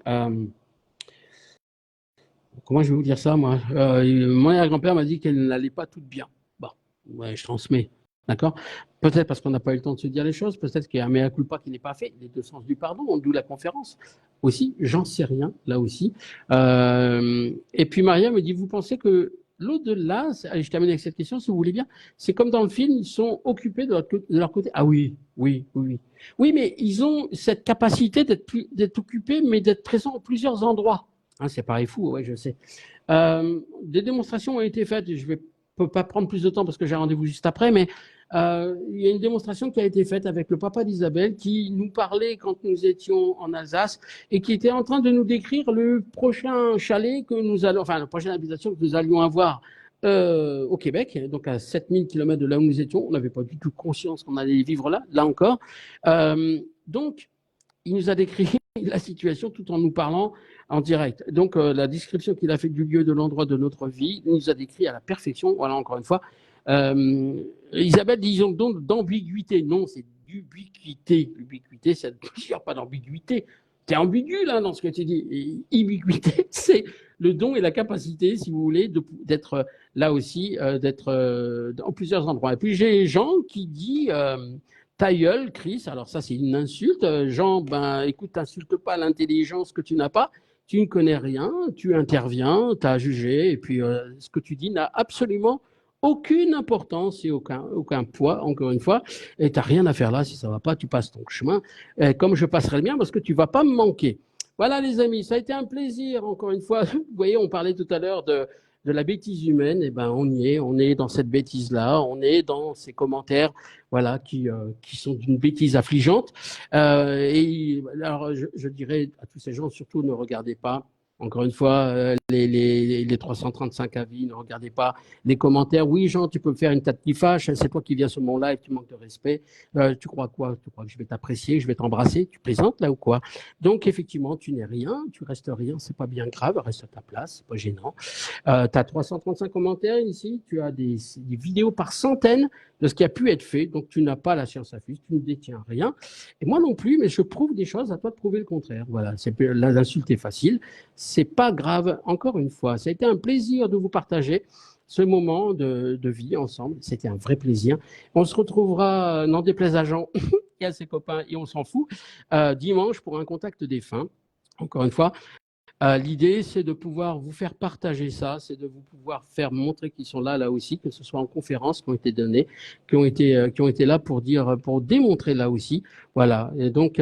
comment je vais vous dire ça, moi mon arrière-grand-père m'a dit qu'elle n'allait pas toutes bien. Bon, ouais, je transmets. D'accord. Peut-être parce qu'on n'a pas eu le temps de se dire les choses, peut-être qu'il y a un mea culpa qui n'est pas fait, les deux sens du pardon, d'où la conférence. Aussi, j'en sais rien, là aussi. Et puis Maria me dit, vous pensez que l'au-delà, allez, je termine avec cette question, si vous voulez bien, c'est comme dans le film, ils sont occupés de leur côté. Ah oui, oui, oui, oui. Oui, mais ils ont cette capacité d'être occupés, mais d'être présents en plusieurs endroits. Hein, c'est pareil fou, ouais, je sais. Des démonstrations ont été faites, je ne peux pas prendre plus de temps parce que j'ai un rendez-vous juste après, mais il y a une démonstration qui a été faite avec le papa d'Isabelle qui nous parlait quand nous étions en Alsace et qui était en train de nous décrire le prochain chalet que nous allons, enfin la prochaine habitation que nous allions avoir au Québec, donc à 7000 km de là où nous étions. On n'avait pas du tout conscience qu'on allait vivre là encore. Donc, il nous a décrit la situation tout en nous parlant en direct. Donc, la description qu'il a faite du lieu, de l'endroit de notre vie, il nous a décrit à la perfection. Voilà, encore une fois. Isabelle, disons donc d'ambiguïté. Non, c'est d'ubiquité. L'ubiquité, il n'y a pas d'ambiguïté. Tu es ambigu, là, dans ce que tu dis. Et ubiquité, c'est le don et la capacité, si vous voulez, d'être là aussi, d'être dans plusieurs endroits. Et puis, j'ai Jean qui dit... ta gueule, Chris, alors ça c'est une insulte. Jean, ben écoute, t'insultes pas l'intelligence que tu n'as pas, tu ne connais rien, tu interviens, tu as jugé, et puis ce que tu dis n'a absolument aucune importance et aucun poids, encore une fois, et tu n'as rien à faire là, si ça ne va pas, tu passes ton chemin, comme je passerai le mien, parce que tu ne vas pas me manquer. Voilà les amis, ça a été un plaisir, encore une fois. Vous voyez, on parlait tout à l'heure de la bêtise humaine, et ben on est dans cette bêtise-là, on est dans ces commentaires, voilà, qui sont d'une bêtise affligeante. Et alors, je dirais à tous ces gens, surtout ne regardez pas, encore une fois, les 335 avis, ne regardez pas les commentaires. Oui, Jean, tu peux me faire une tête qui fâche, c'est toi qui viens sur mon live, tu manques de respect. Tu crois quoi? Tu crois que je vais t'apprécier, je vais t'embrasser? Tu plaisantes là ou quoi? Donc, effectivement, tu n'es rien, tu restes rien, c'est pas bien grave, reste à ta place, c'est pas gênant. Tu as 335 commentaires ici, tu as des vidéos par centaines de ce qui a pu être fait, donc tu n'as pas la science infuse, tu ne détiens rien, et moi non plus, mais je prouve des choses, à toi de prouver le contraire. Voilà, l'insulte est facile, c'est pas grave, encore une fois, ça a été un plaisir de vous partager ce moment de vie ensemble, c'était un vrai plaisir. On se retrouvera, n'en déplaise à Jean et à ses copains, et on s'en fout, dimanche pour un contact défunt, encore une fois. L'idée, c'est de pouvoir vous faire partager ça, c'est de vous pouvoir faire montrer qu'ils sont là aussi, que ce soit en conférences qui ont été données, qui ont été là pour démontrer là aussi. Voilà. Et donc,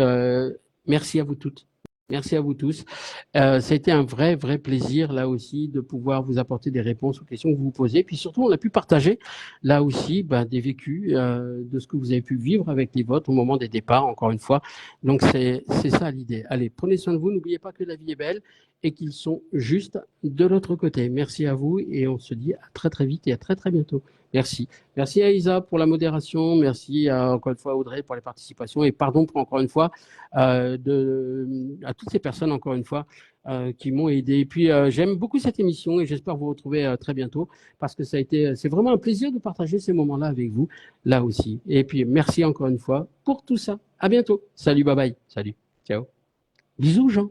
merci à vous toutes. Merci à vous tous. Ça a été un vrai plaisir là aussi de pouvoir vous apporter des réponses aux questions que vous vous posez. Puis surtout, on a pu partager là aussi des vécus de ce que vous avez pu vivre avec les votes au moment des départs, encore une fois. Donc, c'est ça l'idée. Allez, prenez soin de vous. N'oubliez pas que la vie est belle et qu'ils sont juste de l'autre côté. Merci à vous et on se dit à très vite et à très bientôt. Merci. Merci à Isa pour la modération. Merci encore une fois à Audrey pour les participations. Et pardon pour encore une fois à toutes ces personnes, encore une fois, qui m'ont aidé. Et puis, j'aime beaucoup cette émission et j'espère vous retrouver très bientôt parce que c'est vraiment un plaisir de partager ces moments-là avec vous, là aussi. Et puis, merci encore une fois pour tout ça. À bientôt. Salut, bye bye. Salut. Ciao. Bisous, Jean.